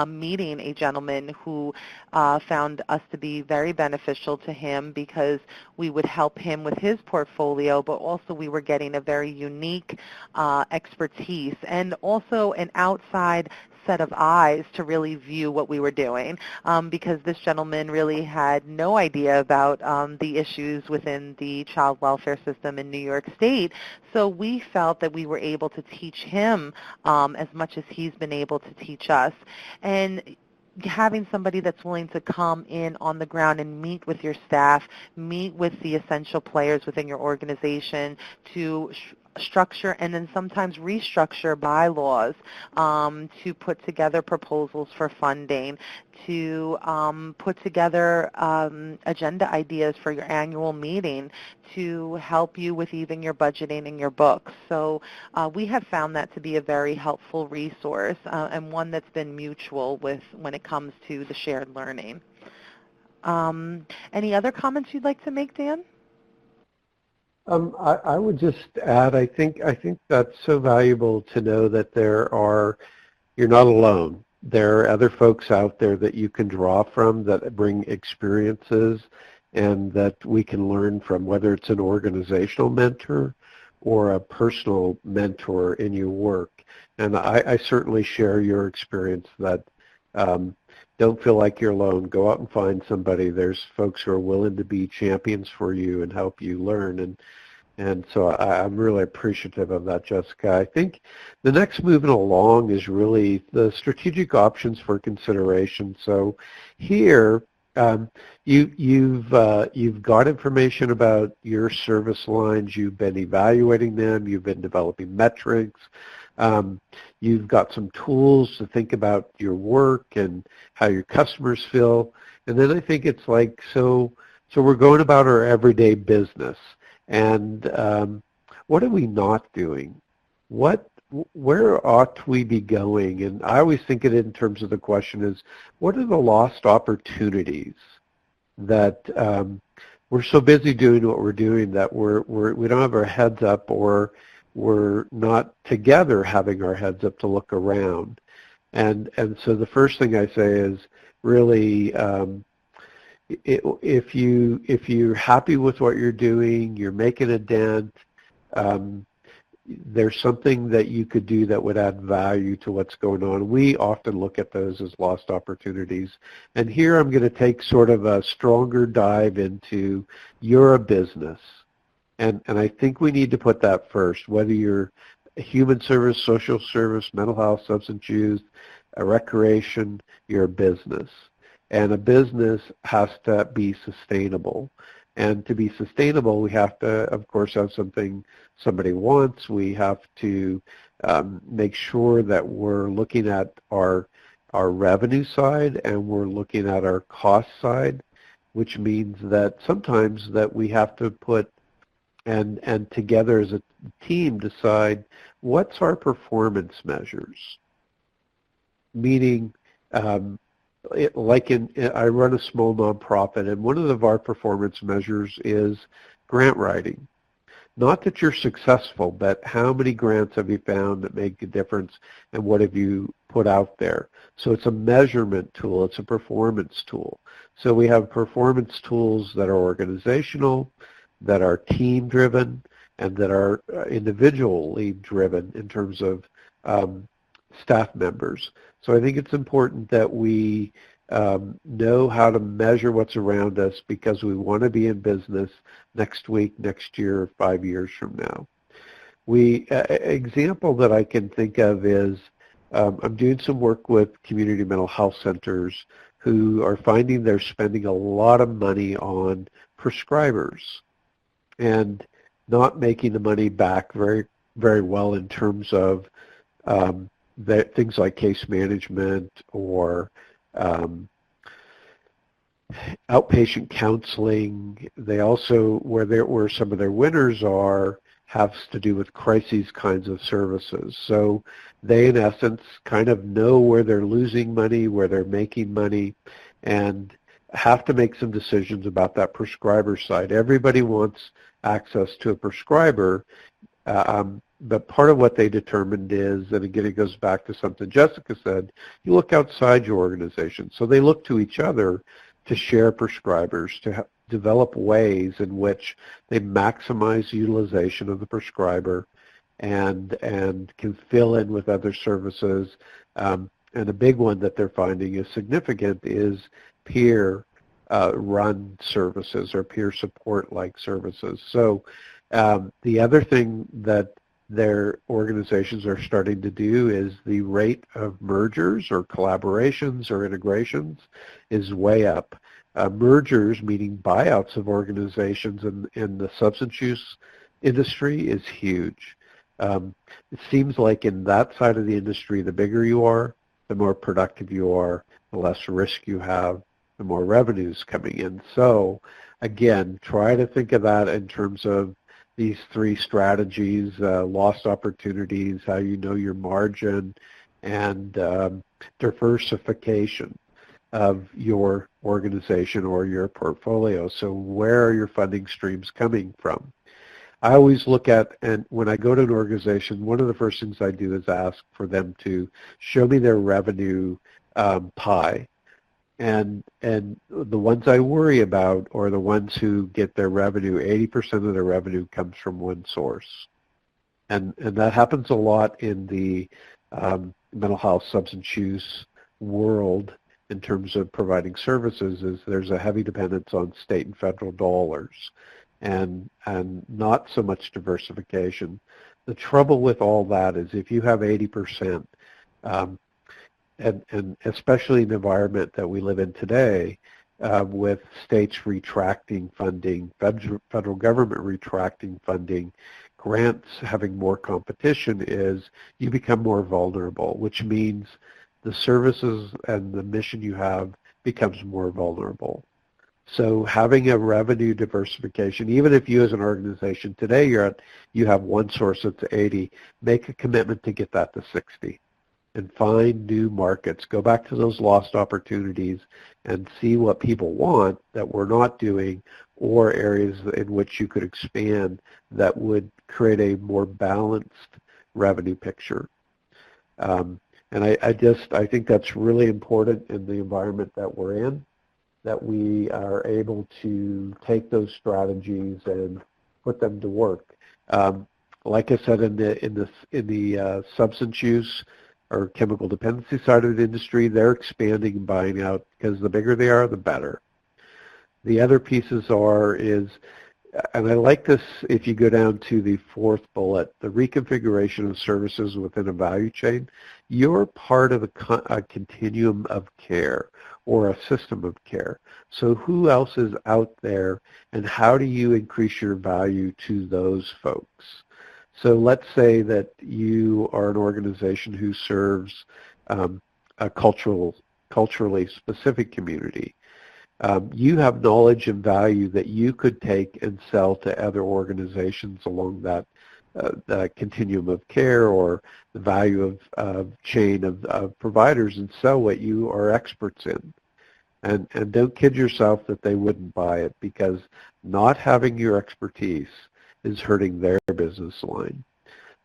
meeting a gentleman who found us to be very beneficial to him because we would help him with his portfolio, but also we were getting a very unique expertise and also an outside set of eyes to really view what we were doing, because this gentleman really had no idea about the issues within the child welfare system in New York State. So we felt that we were able to teach him as much as he's been able to teach us. And having somebody that's willing to come in on the ground and meet with your staff, meet with the essential players within your organization to structure and then sometimes restructure bylaws, to put together proposals for funding, to put together agenda ideas for your annual meeting, to help you with even your budgeting and your books. So we have found that to be a very helpful resource and one that's been mutual when it comes to the shared learning. Any other comments you'd like to make, Dan? I would just add, I think that's so valuable to know that you're not alone. There are other folks out there that you can draw from that bring experiences and that we can learn from, whether it's an organizational mentor or a personal mentor in your work. And I certainly share your experience that don't feel like you're alone. Go out and find somebody. There's folks who are willing to be champions for you and help you learn. And so I'm really appreciative of that, Jessica. I think the next moving along is really the strategic options for consideration. So here, you've got information about your service lines. You've been evaluating them. You've been developing metrics. You've got some tools to think about your work and how your customers feel. And then I think it's like, so we're going about our everyday business. And what are we not doing? Where ought we be going? And I always think it in terms of the question is, what are the lost opportunities that we're so busy doing what we're doing that we don't have our heads up, or we're not together having our heads up to look around. And so the first thing I say is really, if you're happy with what you're doing, you're making a dent, there's something that you could do that would add value to what's going on. We often look at those as lost opportunities. And here I'm going to take sort of a stronger dive into you're a business. And I think we need to put that first, whether you're a human service, social service, mental health, substance use, a recreation, you're a business. And a business has to be sustainable. And to be sustainable, we have to, of course, have something somebody wants. We have to make sure that we're looking at our revenue side and we're looking at our cost side, which means that sometimes that we have to put and together as a team decide what's our performance measures. Meaning, I run a small nonprofit, and one of our performance measures is grant writing. Not that you're successful, but how many grants have you found that make a difference, and what have you put out there? So it's a measurement tool. It's a performance tool. So we have performance tools that are organizational, that are team-driven, and that are individually driven in terms of staff members. So I think it's important that we know how to measure what's around us, because we want to be in business next week, next year, 5 years from now. Example that I can think of is I'm doing some work with community mental health centers who are finding they're spending a lot of money on prescribers and not making the money back very, very well in terms of things like case management or outpatient counseling. They also, where some of their winners has to do with crises kinds of services. So they, in essence, kind of know where they're losing money, where they're making money, and have to make some decisions about that prescriber side. Everybody wants access to a prescriber, but part of what they determined is, and again it goes back to something Jessica said, you look outside your organization. So they look to each other to share prescribers, to develop ways in which they maximize utilization of the prescriber and can fill in with other services. And a big one that they're finding is significant is peer run services or peer support like services. So the other thing that their organizations are starting to do is the rate of mergers or collaborations or integrations is way up. Mergers, meaning buyouts of organizations in the substance use industry, is huge. It seems like in that side of the industry, the bigger you are, the more productive you are, the less risk you have, the more revenues coming in. So again, try to think of that in terms of these three strategies: lost opportunities, how you know your margin, and diversification of your organization or your portfolio. So where are your funding streams coming from? I always look at, and when I go to an organization, one of the first things I do is ask for them to show me their revenue pie. And the ones I worry about are the ones who get their revenue, 80% of their revenue comes from one source. And that happens a lot in the mental health substance use world in terms of providing services, is there's a heavy dependence on state and federal dollars and not so much diversification. The trouble with all that is if you have 80%, and especially in the environment that we live in today, with states retracting funding, federal government retracting funding, grants having more competition, is you become more vulnerable, which means the services and the mission you have becomes more vulnerable. So having a revenue diversification, even if you as an organization today you have one source that's 80, make a commitment to get that to 60. and find new markets. Go back to those lost opportunities and see what people want that we're not doing, or areas in which you could expand that would create a more balanced revenue picture. And I think that's really important in the environment that we're in, that we are able to take those strategies and put them to work. Like I said, in the substance use or chemical dependency side of the industry, they're expanding and buying out because the bigger they are, the better. The other pieces is, and I like this if you go down to the fourth bullet, the reconfiguration of services within a value chain. You're part of a continuum of care or a system of care. So who else is out there, and how do you increase your value to those folks? So let's say that you are an organization who serves a culturally specific community. You have knowledge and value that you could take and sell to other organizations along that continuum of care, or the value of chain of providers, and sell what you are experts in. And don't kid yourself that they wouldn't buy it, because not having your expertise is hurting their business line.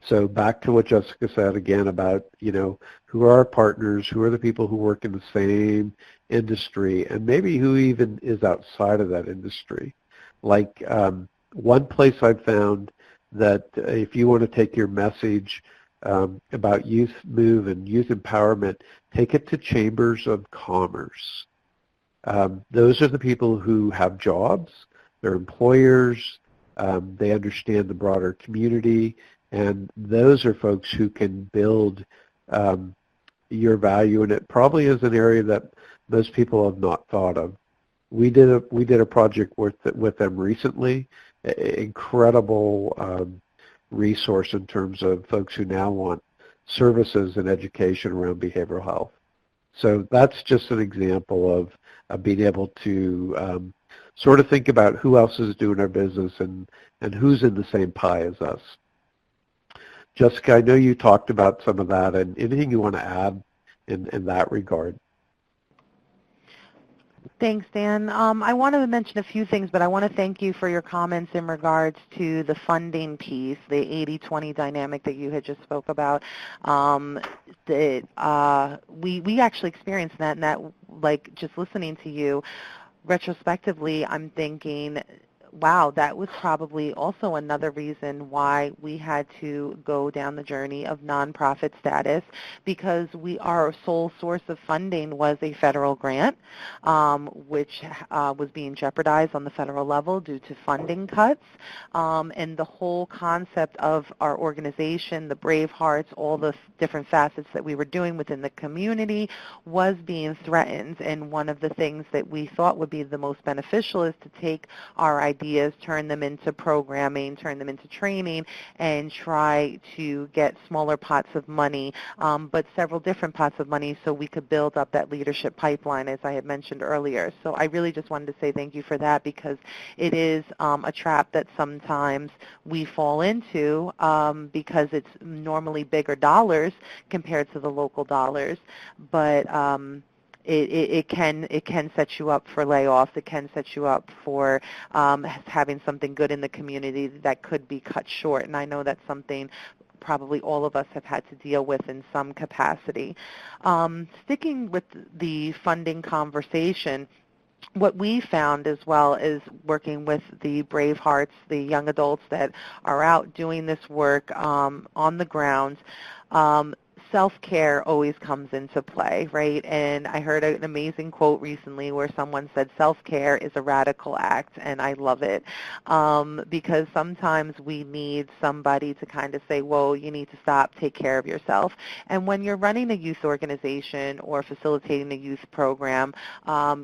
So back to what Jessica said again about, who are our partners, who are the people who work in the same industry, and maybe who even is outside of that industry. Like one place I've found that if you want to take your message about Youth M.O.V.E. and youth empowerment, take it to chambers of commerce. Those are the people who have jobs, they're employers, they understand the broader community, and those are folks who can build your value, and it probably is an area that most people have not thought of. We did a project with them recently, incredible resource in terms of folks who now want services and education around behavioral health. So that's just an example of being able to sort of think about who else is doing our business and who's in the same pie as us. Jessica, I know you talked about some of that, and anything you want to add in that regard? Thanks, Dan. I want to mention a few things, but I want to thank you for your comments in regards to the funding piece, the 80-20 dynamic that you had just spoke about. We actually experienced that, and that, like, just listening to you, retrospectively, I'm thinking, wow, that was probably also another reason why we had to go down the journey of nonprofit status, because our sole source of funding was a federal grant, which was being jeopardized on the federal level due to funding cuts. And the whole concept of our organization, the Brave Hearts, all the different facets that we were doing within the community was being threatened. And one of the things that we thought would be the most beneficial is to take our ideas, turn them into programming, turn them into training, and try to get smaller pots of money, but several different pots of money, so we could build up that leadership pipeline, as I had mentioned earlier. So I really just wanted to say thank you for that, because it is a trap that sometimes we fall into, because it's normally bigger dollars compared to the local dollars, but it can set you up for layoffs. It can set you up for having something good in the community that could be cut short. And I know that's something probably all of us have had to deal with in some capacity. Sticking with the funding conversation, what we found as well is working with the Brave Hearts, the young adults that are out doing this work on the ground, self-care always comes into play, right? And I heard an amazing quote recently where someone said self-care is a radical act, and I love it, because sometimes we need somebody to kind of say, whoa, you need to stop, take care of yourself. And when you're running a youth organization or facilitating a youth program,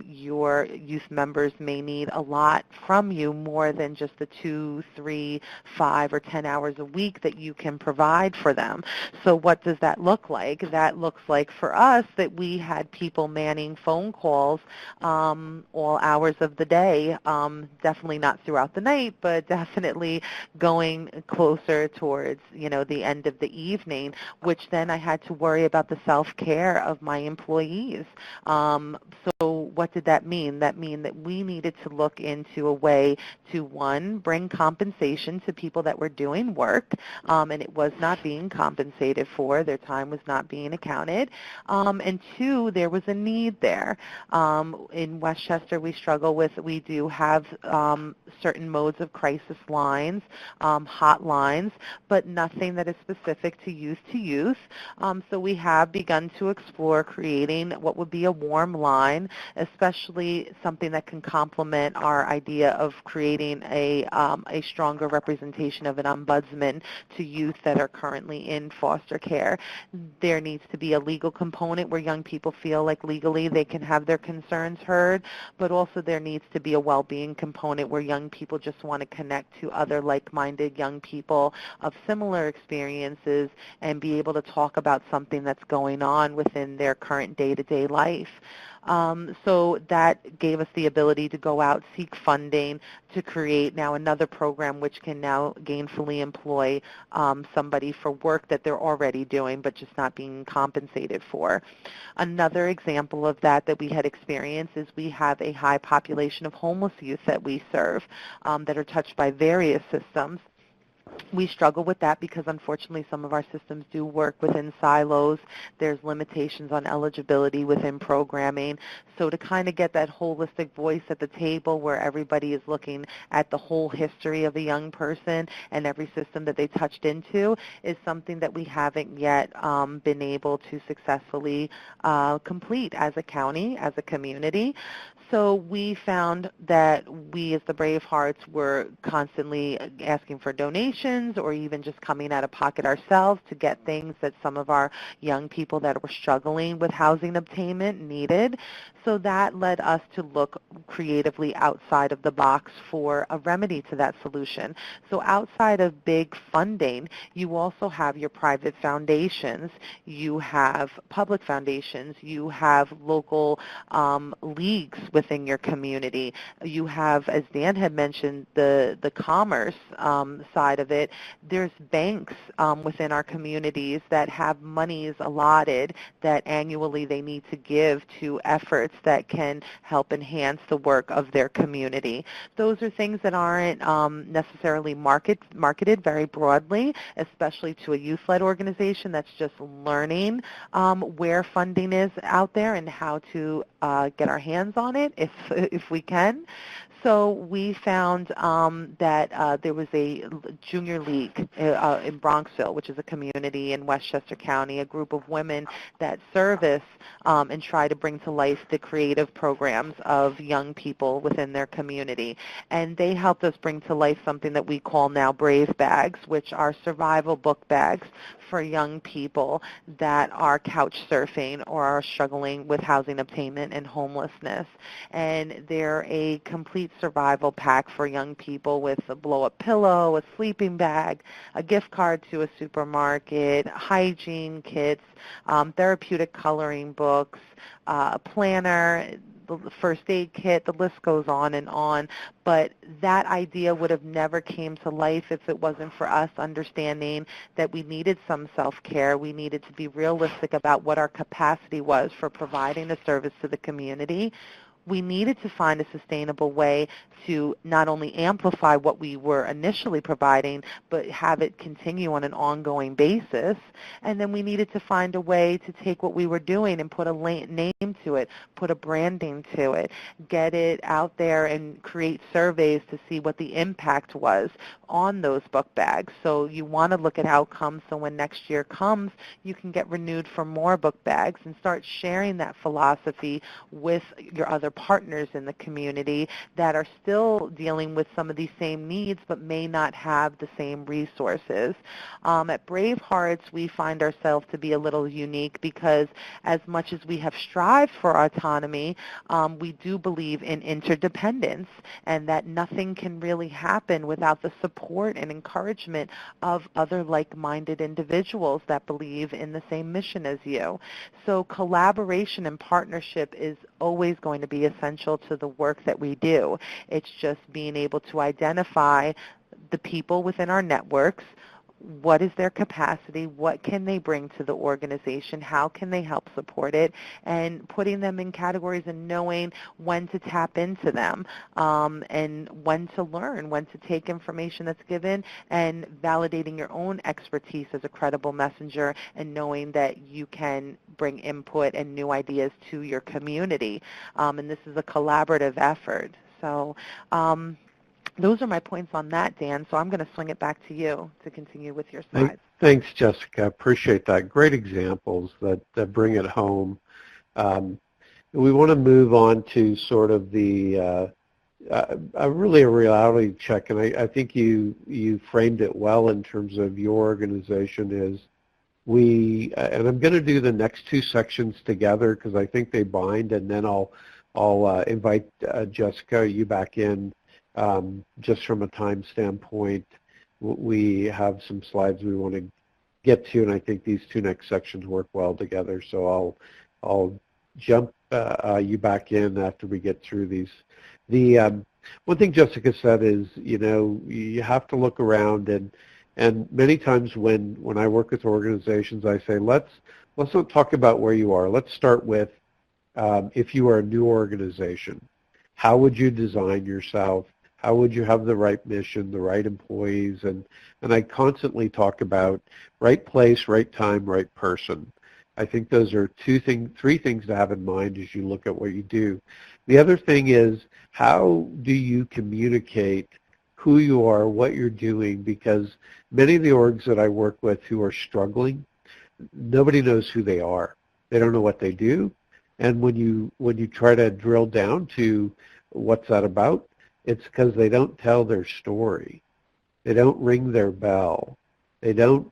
your youth members may need a lot from you, more than just the 2, 3, 5, or 10 hours a week that you can provide for them. So what does that look look like? That looks like for us that we had people manning phone calls all hours of the day, definitely not throughout the night, but definitely going closer towards, the end of the evening, which then I had to worry about the self-care of my employees. So what did that mean? That mean that we needed to look into a way to, one, bring compensation to people that were doing work, and it was not being compensated for. Their time was not being accounted. And two, there was a need there. In Westchester, we do have certain modes of crisis lines, hotlines, but nothing that is specific to youth. So we have begun to explore creating what would be a warm line, especially something that can complement our idea of creating a stronger representation of an ombudsman to youth that are currently in foster care. There needs to be a legal component where young people feel like legally they can have their concerns heard, but also there needs to be a well-being component where young people just want to connect to other like-minded young people of similar experiences and be able to talk about something that's going on within their current day-to-day life. So that gave us the ability to go out, seek funding to create now another program which can now gainfully employ somebody for work that they're already doing but just not being compensated for. Another example of that we had experienced is we have a high population of homeless youth that we serve that are touched by various systems. We struggle with that because, unfortunately, some of our systems do work within silos. There's limitations on eligibility within programming. So to kind of get that holistic voice at the table where everybody is looking at the whole history of a young person and every system that they touched into is something that we haven't yet been able to successfully complete as a county, as a community. So we found that we as the Bravehearts were constantly asking for donations or even just coming out of pocket ourselves to get things that some of our young people that were struggling with housing obtainment needed. So that led us to look creatively outside of the box for a remedy to that solution. So outside of big funding, you also have your private foundations, you have public foundations, you have local leagues within your community. You have, as Dan had mentioned, the commerce side of it. There's banks within our communities that have monies allotted that annually they need to give to efforts that can help enhance the work of their community. Those are things that aren't necessarily marketed very broadly, especially to a youth-led organization that's just learning where funding is out there and how to get our hands on it if we can. So we found that there was a junior league in Bronxville, which is a community in Westchester County, a group of women that service and try to bring to life the creative programs of young people within their community. And they helped us bring to life something that we call now Brave Bags, which are survival book bags for young people that are couch surfing or are struggling with housing obtainment and homelessness. And they're a complete survival pack for young people with a blow-up pillow, a sleeping bag, a gift card to a supermarket, hygiene kits, therapeutic coloring books, a planner, the first aid kit, the list goes on. But that idea would have never came to life if it wasn't for us understanding that we needed some self-care. We needed to be realistic about what our capacity was for providing a service to the community. We needed to find a sustainable way to not only amplify what we were initially providing, but have it continue on an ongoing basis. And then we needed to find a way to take what we were doing and put a name to it, put a branding to it, get it out there and create surveys to see what the impact was on those book bags. So you want to look at outcomes so when next year comes, you can get renewed for more book bags and start sharing that philosophy with your other partners in the community that are still dealing with some of these same needs but may not have the same resources. At Brave Hearts, we find ourselves to be a little unique because as much as we have strived for autonomy, we do believe in interdependence and that nothing can really happen without the support and encouragement of other like-minded individuals that believe in the same mission as you. So collaboration and partnership is always going to be essential to the work that we do. It's just being able to identify the people within our networks, what is their capacity, what can they bring to the organization, how can they help support it, and putting them in categories and knowing when to tap into them and when to learn, when to take information that's given, and validating your own expertise as a credible messenger and knowing that you can bring input and new ideas to your community. And this is a collaborative effort. So those are my points on that, Dan, so I'm going to swing it back to you to continue with your slides. Thanks, Jessica. Appreciate that. Great examples that bring it home. We want to move on to sort of the really a reality check, and I think you framed it well in terms of your organization is and I'm going to do the next two sections together because I think they bind, and then I'll invite Jessica, you back in. Just from a time standpoint, we have some slides we want to get to, and I think these two next sections work well together. So I'll jump you back in after we get through these. The one thing Jessica said is, you have to look around, and many times when I work with organizations, I say let's not talk about where you are. Let's start with if you are a new organization, how would you design yourself? How would you have the right mission, the right employees? And I constantly talk about right place, right time, right person. I think those are three things to have in mind as you look at what you do. The other thing is, how do you communicate who you are, what you're doing? Because many of the orgs that I work with who are struggling, nobody knows who they are. They don't know what they do. And when you try to drill down to what's that about, it's because they don't tell their story. They don't ring their bell. They don't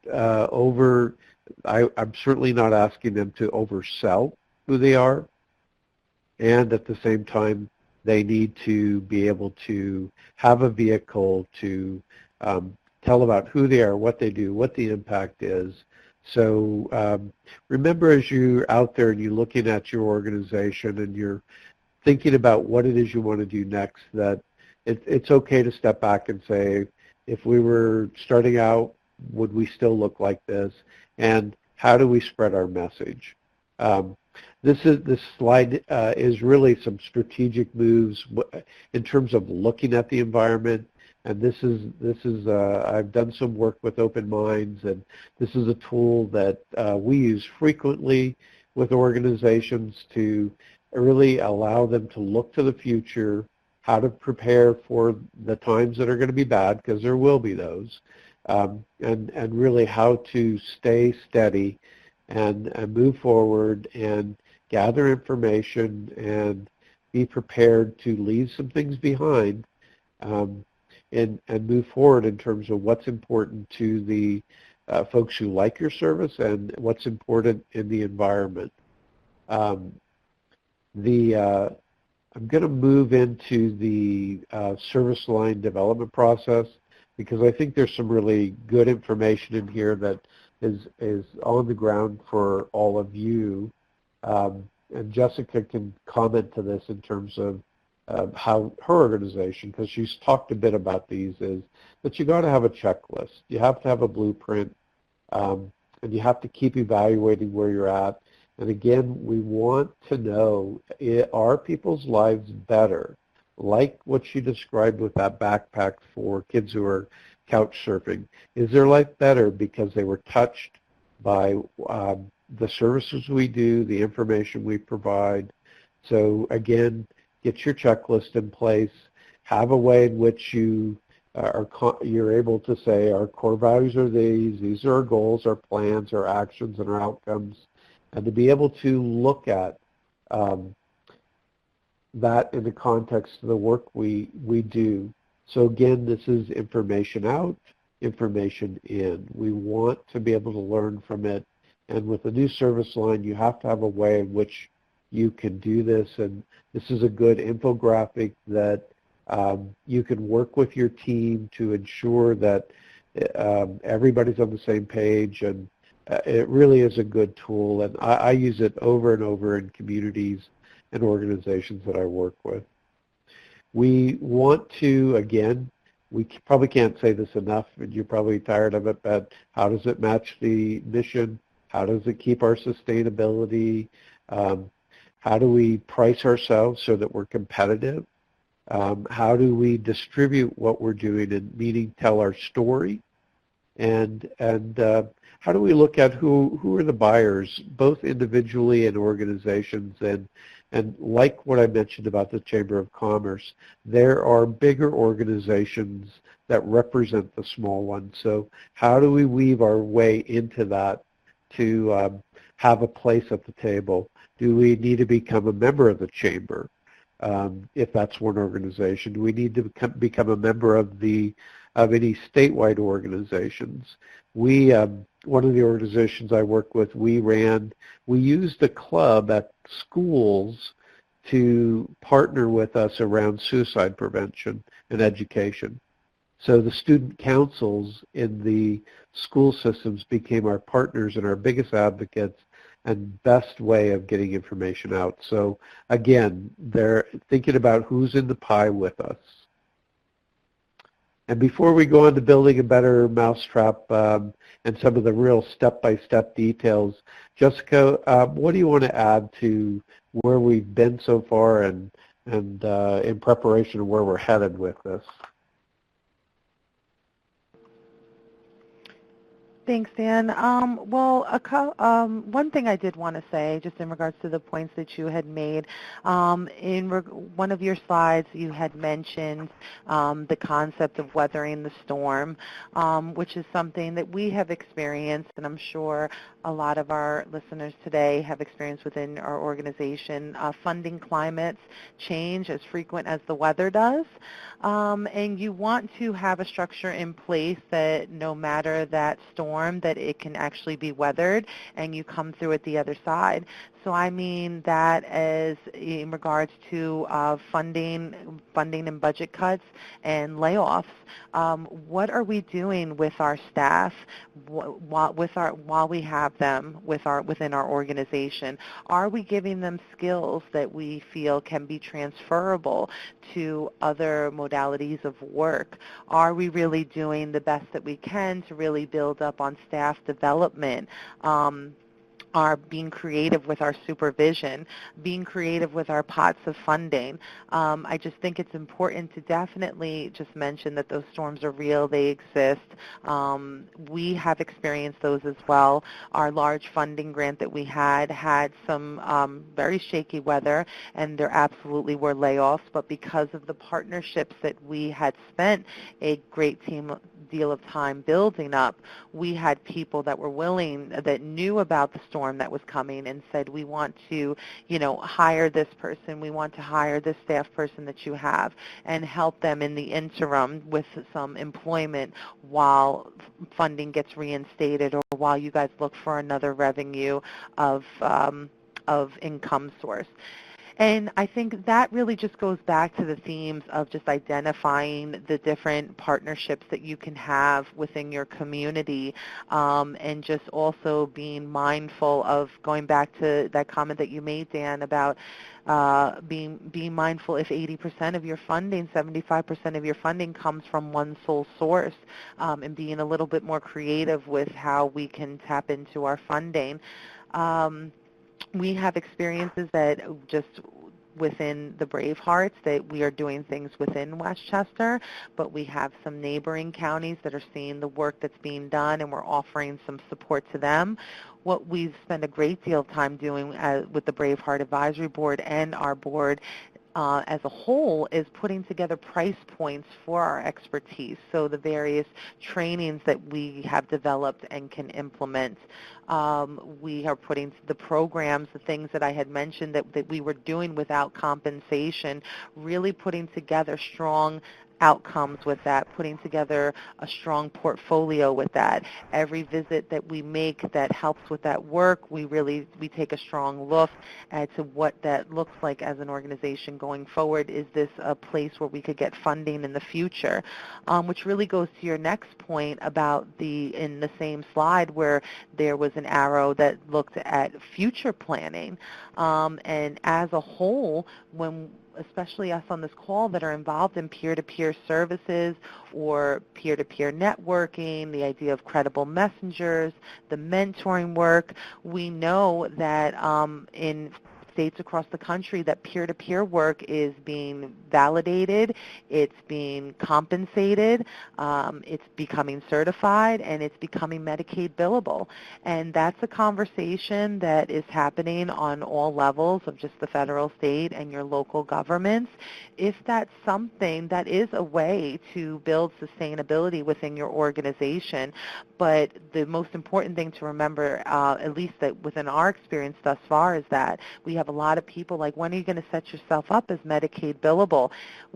I'm certainly not asking them to oversell who they are. And at the same time, they need to be able to have a vehicle to tell about who they are, what they do, what the impact is. So remember, as you're out there and you're looking at your organization and you're thinking about what it is you want to do next, that it's okay to step back and say, if we were starting out, would we still look like this? And how do we spread our message? This slide is really some strategic moves in terms of looking at the environment. And this is I've done some work with Open Minds, and this is a tool that we use frequently with organizations to really allow them to look to the future, how to prepare for the times that are going to be bad, because there will be those, and really how to stay steady and move forward and gather information and be prepared to leave some things behind and move forward in terms of what's important to the folks who like your service and what's important in the environment. I'm going to move into the service line development process because I think there's some really good information in here that is on the ground for all of you. And Jessica can comment to this in terms of how her organization, because she's talked a bit about these, is that you got to have a checklist. You have to have a blueprint, and you have to keep evaluating where you're at. And again, we want to know, are people's lives better? Like what she described with that backpack for kids who are couch surfing. Is their life better because they were touched by the services we do, the information we provide? So again, get your checklist in place. Have a way in which you're able to say our core values are these are our goals, our plans, our actions, and our outcomes. And to be able to look at that in the context of the work we do. So again, this is information out, information in. We want to be able to learn from it. And with a new service line, you have to have a way in which you can do this. And this is a good infographic that you can work with your team to ensure that everybody's on the same page. And it really is a good tool. And I use it over and over in communities and organizations that I work with. We want to, again, we probably can't say this enough, and you're probably tired of it, but how does it match the mission? How does it keep our sustainability? How do we price ourselves so that we're competitive? How do we distribute what we're doing, and meaning tell our story? And how do we look at who are the buyers, both individually and organizations? And like what I mentioned about the Chamber of Commerce, there are bigger organizations that represent the small ones. So how do we weave our way into that to have a place at the table? Do we need to become a member of the Chamber, if that's one organization? Do we need to become a member of any statewide organizations? One of the organizations I work with, we used a club at schools to partner with us around suicide prevention and education. So the student councils in the school systems became our partners and our biggest advocates and best way of getting information out. So again, they're thinking about who's in the pie with us. And before we go on to building a better mousetrap and some of the real step-by-step details, Jessica, what do you want to add to where we've been so far and in preparation of where we're headed with this? Thanks, Dan. Well, one thing I did want to say, just in regards to the points that you had made, in one of your slides, you had mentioned the concept of weathering the storm, which is something that we have experienced, and I'm sure a lot of our listeners today have experienced within our organization. Funding climates change as frequent as the weather does, and you want to have a structure in place that no matter that storm, that it can actually be weathered and you come through it the other side. So I mean that as in regards to funding and budget cuts and layoffs. What are we doing with our staff while we have them within our organization? Are we giving them skills that we feel can be transferable to other modalities of work? Are we really doing the best that we can to really build up on staff development? Are being creative with our supervision, being creative with our pots of funding. I just think it's important to definitely just mention that those storms are real, they exist. We have experienced those as well. Our large funding grant that we had some very shaky weather, and there absolutely were layoffs, but because of the partnerships that we had spent a great deal of time building up, we had people that were willing, that knew about the storm that was coming and said, we want to, hire this person, we want to hire this staff person that you have, and help them in the interim with some employment while funding gets reinstated or while you guys look for another revenue of income source. And I think that really just goes back to the themes of just identifying the different partnerships that you can have within your community, and just also being mindful of, going back to that comment that you made, Dan, about being mindful if 80% of your funding, 75% of your funding comes from one sole source, and being a little bit more creative with how we can tap into our funding. We have experiences that just within the Bravehearts that we are doing things within Westchester, but we have some neighboring counties that are seeing the work that's being done, and we're offering some support to them. What we spend a great deal of time doing with the Braveheart Advisory Board and our board as a whole is putting together price points for our expertise, so the various trainings that we have developed and can implement. We are putting the programs, the things that I had mentioned that we were doing without compensation, really putting together strong outcomes with that, putting together a strong portfolio with that. Every visit that we make that helps with that work, we take a strong look at to what that looks like as an organization going forward. Is this a place where we could get funding in the future? Which really goes to your next point about in the same slide where there was an arrow that looked at future planning. And as a whole, especially us on this call that are involved in peer-to-peer services or peer-to-peer networking, the idea of credible messengers, the mentoring work, we know that in states across the country that peer-to-peer work is being validated, it's being compensated, it's becoming certified, and it's becoming Medicaid billable. And that's a conversation that is happening on all levels of just the federal, state, and your local governments. If that's something, that is a way to build sustainability within your organization. But the most important thing to remember, at least that within our experience thus far, is that we have a lot of people like, when are you going to set yourself up as Medicaid billable?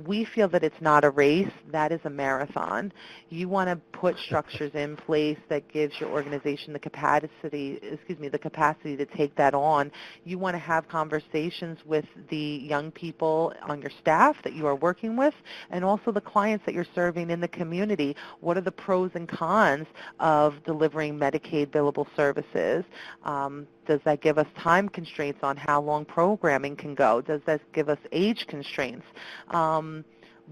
We feel that it's not a race, that is a marathon. You want to put structures in place that gives your organization the capacity to take that on. You want to have conversations with the young people on your staff that you are working with, and also the clients that you're serving in the community. What are the pros and cons of delivering Medicaid billable services? Does that give us time constraints on how long programming can go? Does that give us age constraints?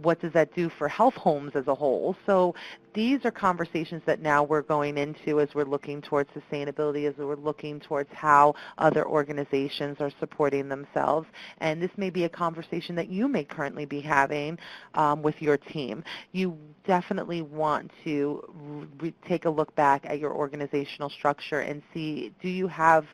What does that do for health homes as a whole? So these are conversations that now we're going into as we're looking towards sustainability, as we're looking towards how other organizations are supporting themselves. And this may be a conversation that you may currently be having with your team. You definitely want to take a look back at your organizational structure and see, do you have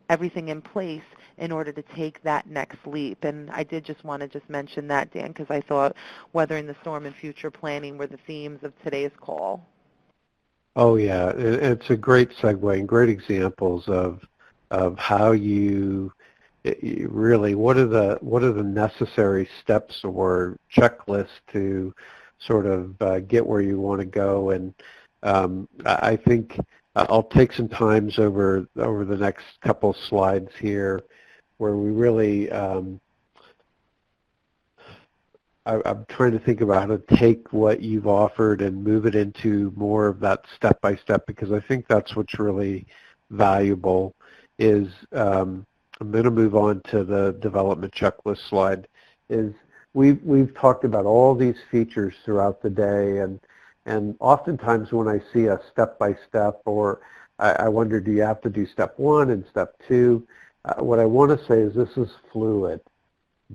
everything in place in order to take that next leap? And I did just want to mention that, Dan, because I thought weathering the storm and future planning were the themes of today's call. Oh yeah, it's a great segue and great examples of how you really, what are the necessary steps or checklists to sort of get where you want to go. And I think I'll take some times over the next couple slides here where we really, I'm trying to think about how to take what you've offered and move it into more of that step-by-step, because I think that's what's really valuable. Is I'm going to move on to the development checklist slide. Is we've talked about all these features throughout the day, and oftentimes when I see a step-by-step, or I wonder, do you have to do step 1 and step 2? What I want to say is this is fluid.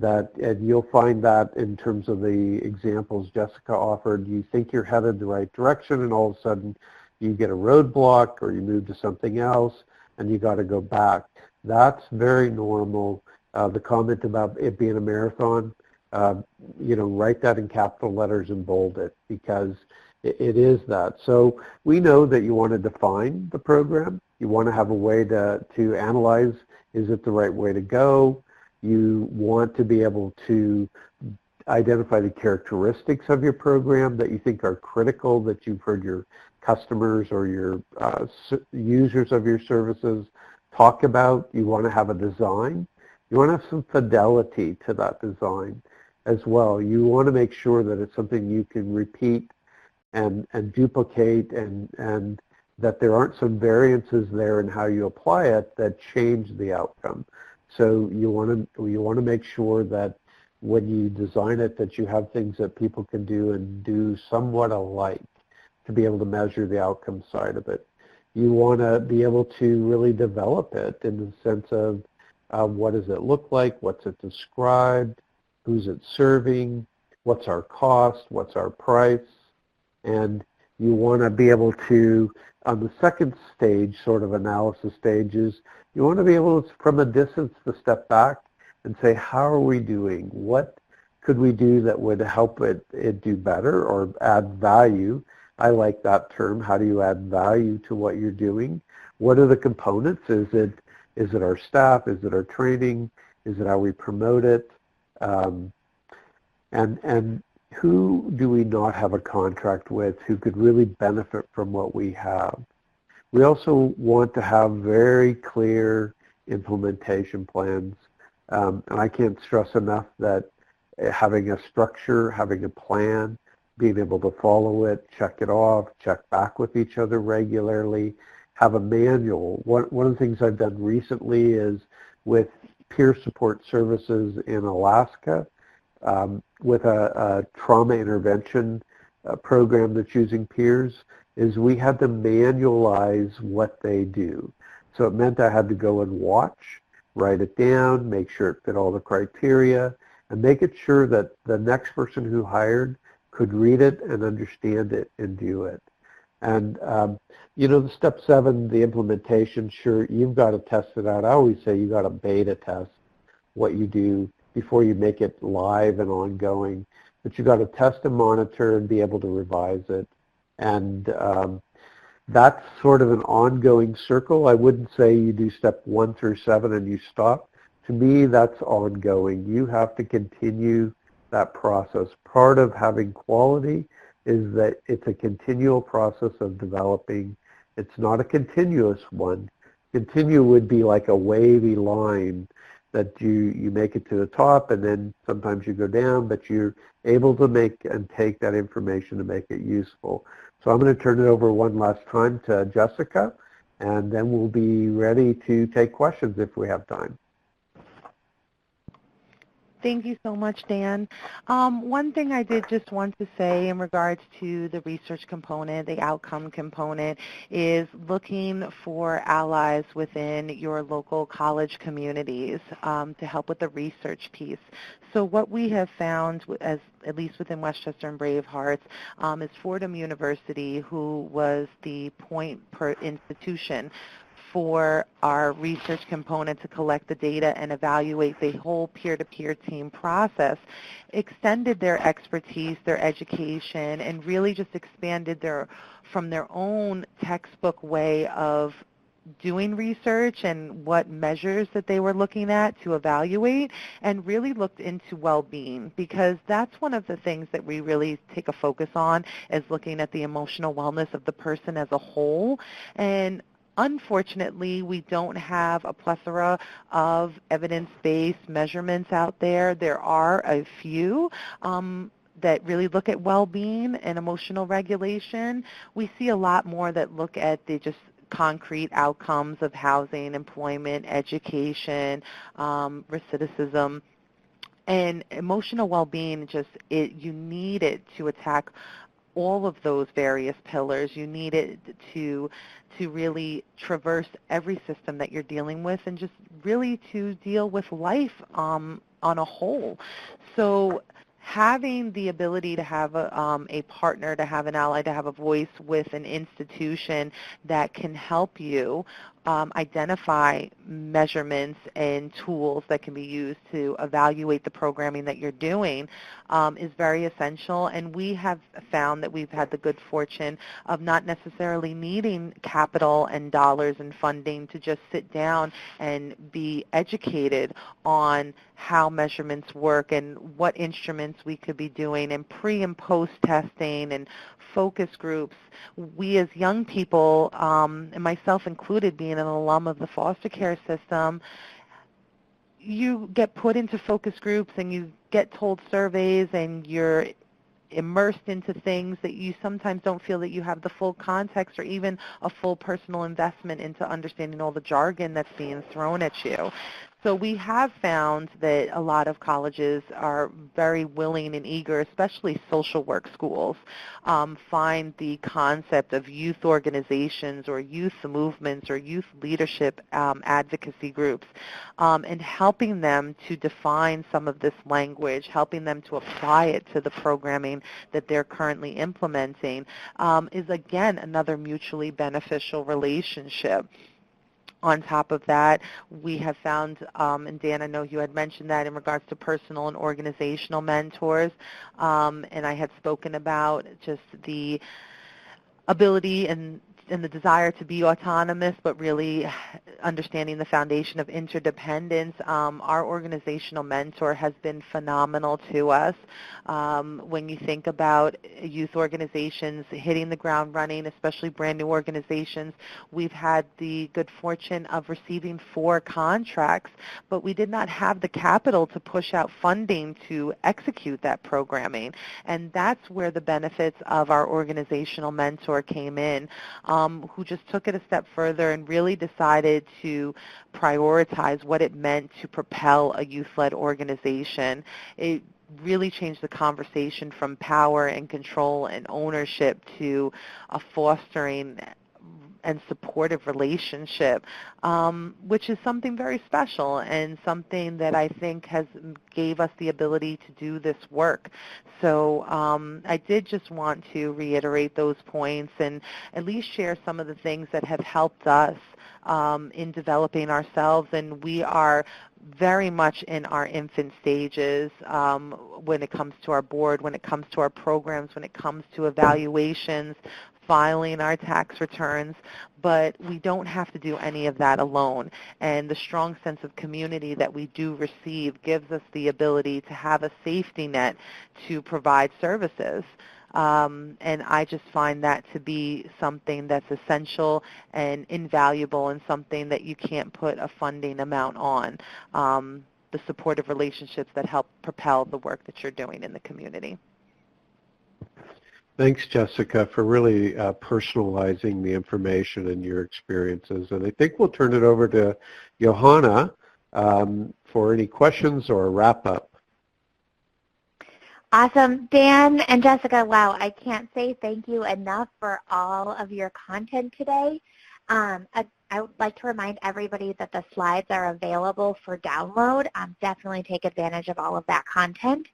And you'll find that in terms of the examples Jessica offered. You think you're headed the right direction, and all of a sudden you get a roadblock or you move to something else, and you got to go back. That's very normal. The comment about it being a marathon, write that in capital letters and bold it, because it is that. So we know that you want to define the program. You want to have a way to analyze, is it the right way to go? You want to be able to identify the characteristics of your program that you think are critical, that you've heard your customers or your users of your services talk about. You want to have a design. You want to have some fidelity to that design as well. You want to make sure that it's something you can repeat and duplicate, and that there aren't some variances there in how you apply it that change the outcome. So you want to make sure that when you design it, that you have things that people can do and do somewhat alike to be able to measure the outcome side of it. You want to be able to really develop it in the sense of what does it look like, what's it described, who's it serving, what's our cost, what's our price, and you want to be able to, on the second stage, sort of analysis stages, you want to be able to, from a distance, to step back and say, how are we doing? What could we do that would help it do better or add value? I like that term. How do you add value to what you're doing? What are the components? Is it our staff? Is it our training? Is it how we promote it? And who do we not have a contract with who could really benefit from what we have? We also want to have very clear implementation plans. And I can't stress enough that having a structure, having a plan, being able to follow it, check it off, check back with each other regularly, have a manual. One of the things I've done recently is with peer support services in Alaska, with a trauma intervention program that's using peers, is we had to manualize what they do. So it meant I had to go and watch, write it down, make sure it fit all the criteria, and make it sure that the next person who hired could read it and understand it and do it. And, the step 7, the implementation, sure, you've got to test it out. I always say you got to beta test what you do before you make it live and ongoing. But you got to test and monitor and be able to revise it. And that's sort of an ongoing circle. I wouldn't say you do step 1 through 7 and you stop. To me, that's ongoing. You have to continue that process. Part of having quality is that it's a continual process of developing. It's not a continuous one. Continue would be like a wavy line that you make it to the top and then sometimes you go down, but you're able to make and take that information to make it useful. So I'm going to turn it over one last time to Jessica, and then we'll be ready to take questions if we have time. Thank you so much, Dan. One thing I did just want to say in regards to the research component, the outcome component, is looking for allies within your local college communities to help with the research piece. So what we have found, as at least within Westchester and Brave Hearts, is Fordham University, who was the point per institution for our research component to collect the data and evaluate the whole peer-to-peer team process, extended their expertise, their education, and really just expanded from their own textbook way of doing research and what measures that they were looking at to evaluate, and really looked into well-being, because that's one of the things that we really take a focus on, is looking at the emotional wellness of the person as a whole. And unfortunately, we don't have a plethora of evidence-based measurements out there. There are a few that really look at well-being and emotional regulation. We see a lot more that look at the just concrete outcomes of housing, employment, education, recidivism. And emotional well-being, you need it to attack all of those various pillars. You need it to really traverse every system that you're dealing with, and just really to deal with life on a whole. So having the ability to have a partner, to have an ally, to have a voice with an institution that can help you identify measurements and tools that can be used to evaluate the programming that you're doing is very essential. And we have found that we've had the good fortune of not necessarily needing capital and dollars and funding to just sit down and be educated on how measurements work and what instruments we could be doing, and pre and post testing and focus groups. We as young people, and myself included, being an alum of the foster care system, you get put into focus groups and you get told surveys and you're immersed into things that you sometimes don't feel that you have the full context or even a full personal investment into understanding all the jargon that's being thrown at you. So we have found that a lot of colleges are very willing and eager, especially social work schools, find the concept of youth organizations or youth movements or youth leadership advocacy groups, and helping them to define some of this language, helping them to apply it to the programming that they're currently implementing, is again another mutually beneficial relationship. On top of that, we have found, and Dan, I know you had mentioned that in regards to personal and organizational mentors, and I had spoken about just the ability and the desire to be autonomous, but really understanding the foundation of interdependence. Our organizational mentor has been phenomenal to us. When you think about youth organizations hitting the ground running, especially brand new organizations, we've had the good fortune of receiving 4 contracts, but we did not have the capital to push out funding to execute that programming. And that's where the benefits of our organizational mentor came in, who just took it a step further and really decided to prioritize what it meant to propel a youth-led organization. It really changed the conversation from power and control and ownership to a fostering and supportive relationship, which is something very special and something that I think has gave us the ability to do this work. So I did just want to reiterate those points and at least share some of the things that have helped us in developing ourselves, and we are very much in our infant stages when it comes to our board, when it comes to our programs, when it comes to evaluations, filing our tax returns, but we don't have to do any of that alone. And the strong sense of community that we do receive gives us the ability to have a safety net to provide services. And I just find that to be something that's essential and invaluable and something that you can't put a funding amount on, the supportive relationships that help propel the work that you're doing in the community. Thanks, Jessica, for really personalizing the information and your experiences. And I think we'll turn it over to Johanna for any questions or a wrap-up. Awesome. Dan and Jessica, wow, I can't say thank you enough for all of your content today. I would like to remind everybody that the slides are available for download. Definitely take advantage of all of that content.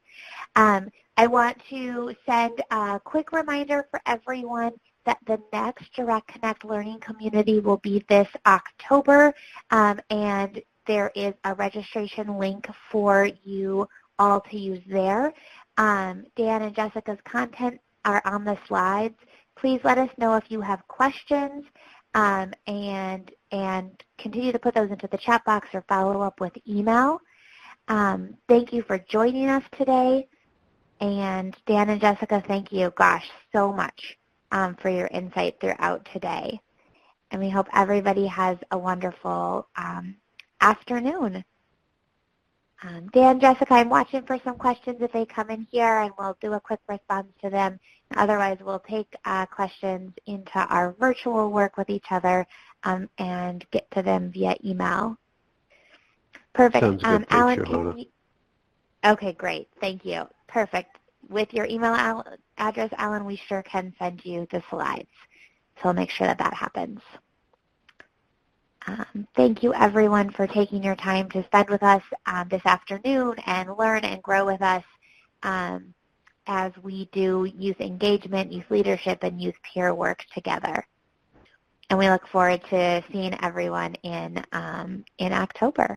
I want to send a quick reminder for everyone that the next Direct Connect Learning Community will be this October, and there is a registration link for you all to use there. Dan and Jessica's content are on the slides. Please let us know if you have questions, and continue to put those into the chat box or follow up with email. Thank you for joining us today. And Dan and Jessica, thank you, gosh, so much for your insight throughout today. And we hope everybody has a wonderful afternoon. Dan, Jessica, I'm watching for some questions if they come in here, and we'll do a quick response to them. Otherwise, we'll take questions into our virtual work with each other and get to them via email. Perfect. Sounds good. Alan, Thanks, okay, great. Thank you. Perfect. With your email address, Alan, we sure can send you the slides. So I'll make sure that that happens. Thank you, everyone, for taking your time to spend with us this afternoon and learn and grow with us as we do youth engagement, youth leadership, and youth peer work together. And we look forward to seeing everyone in October.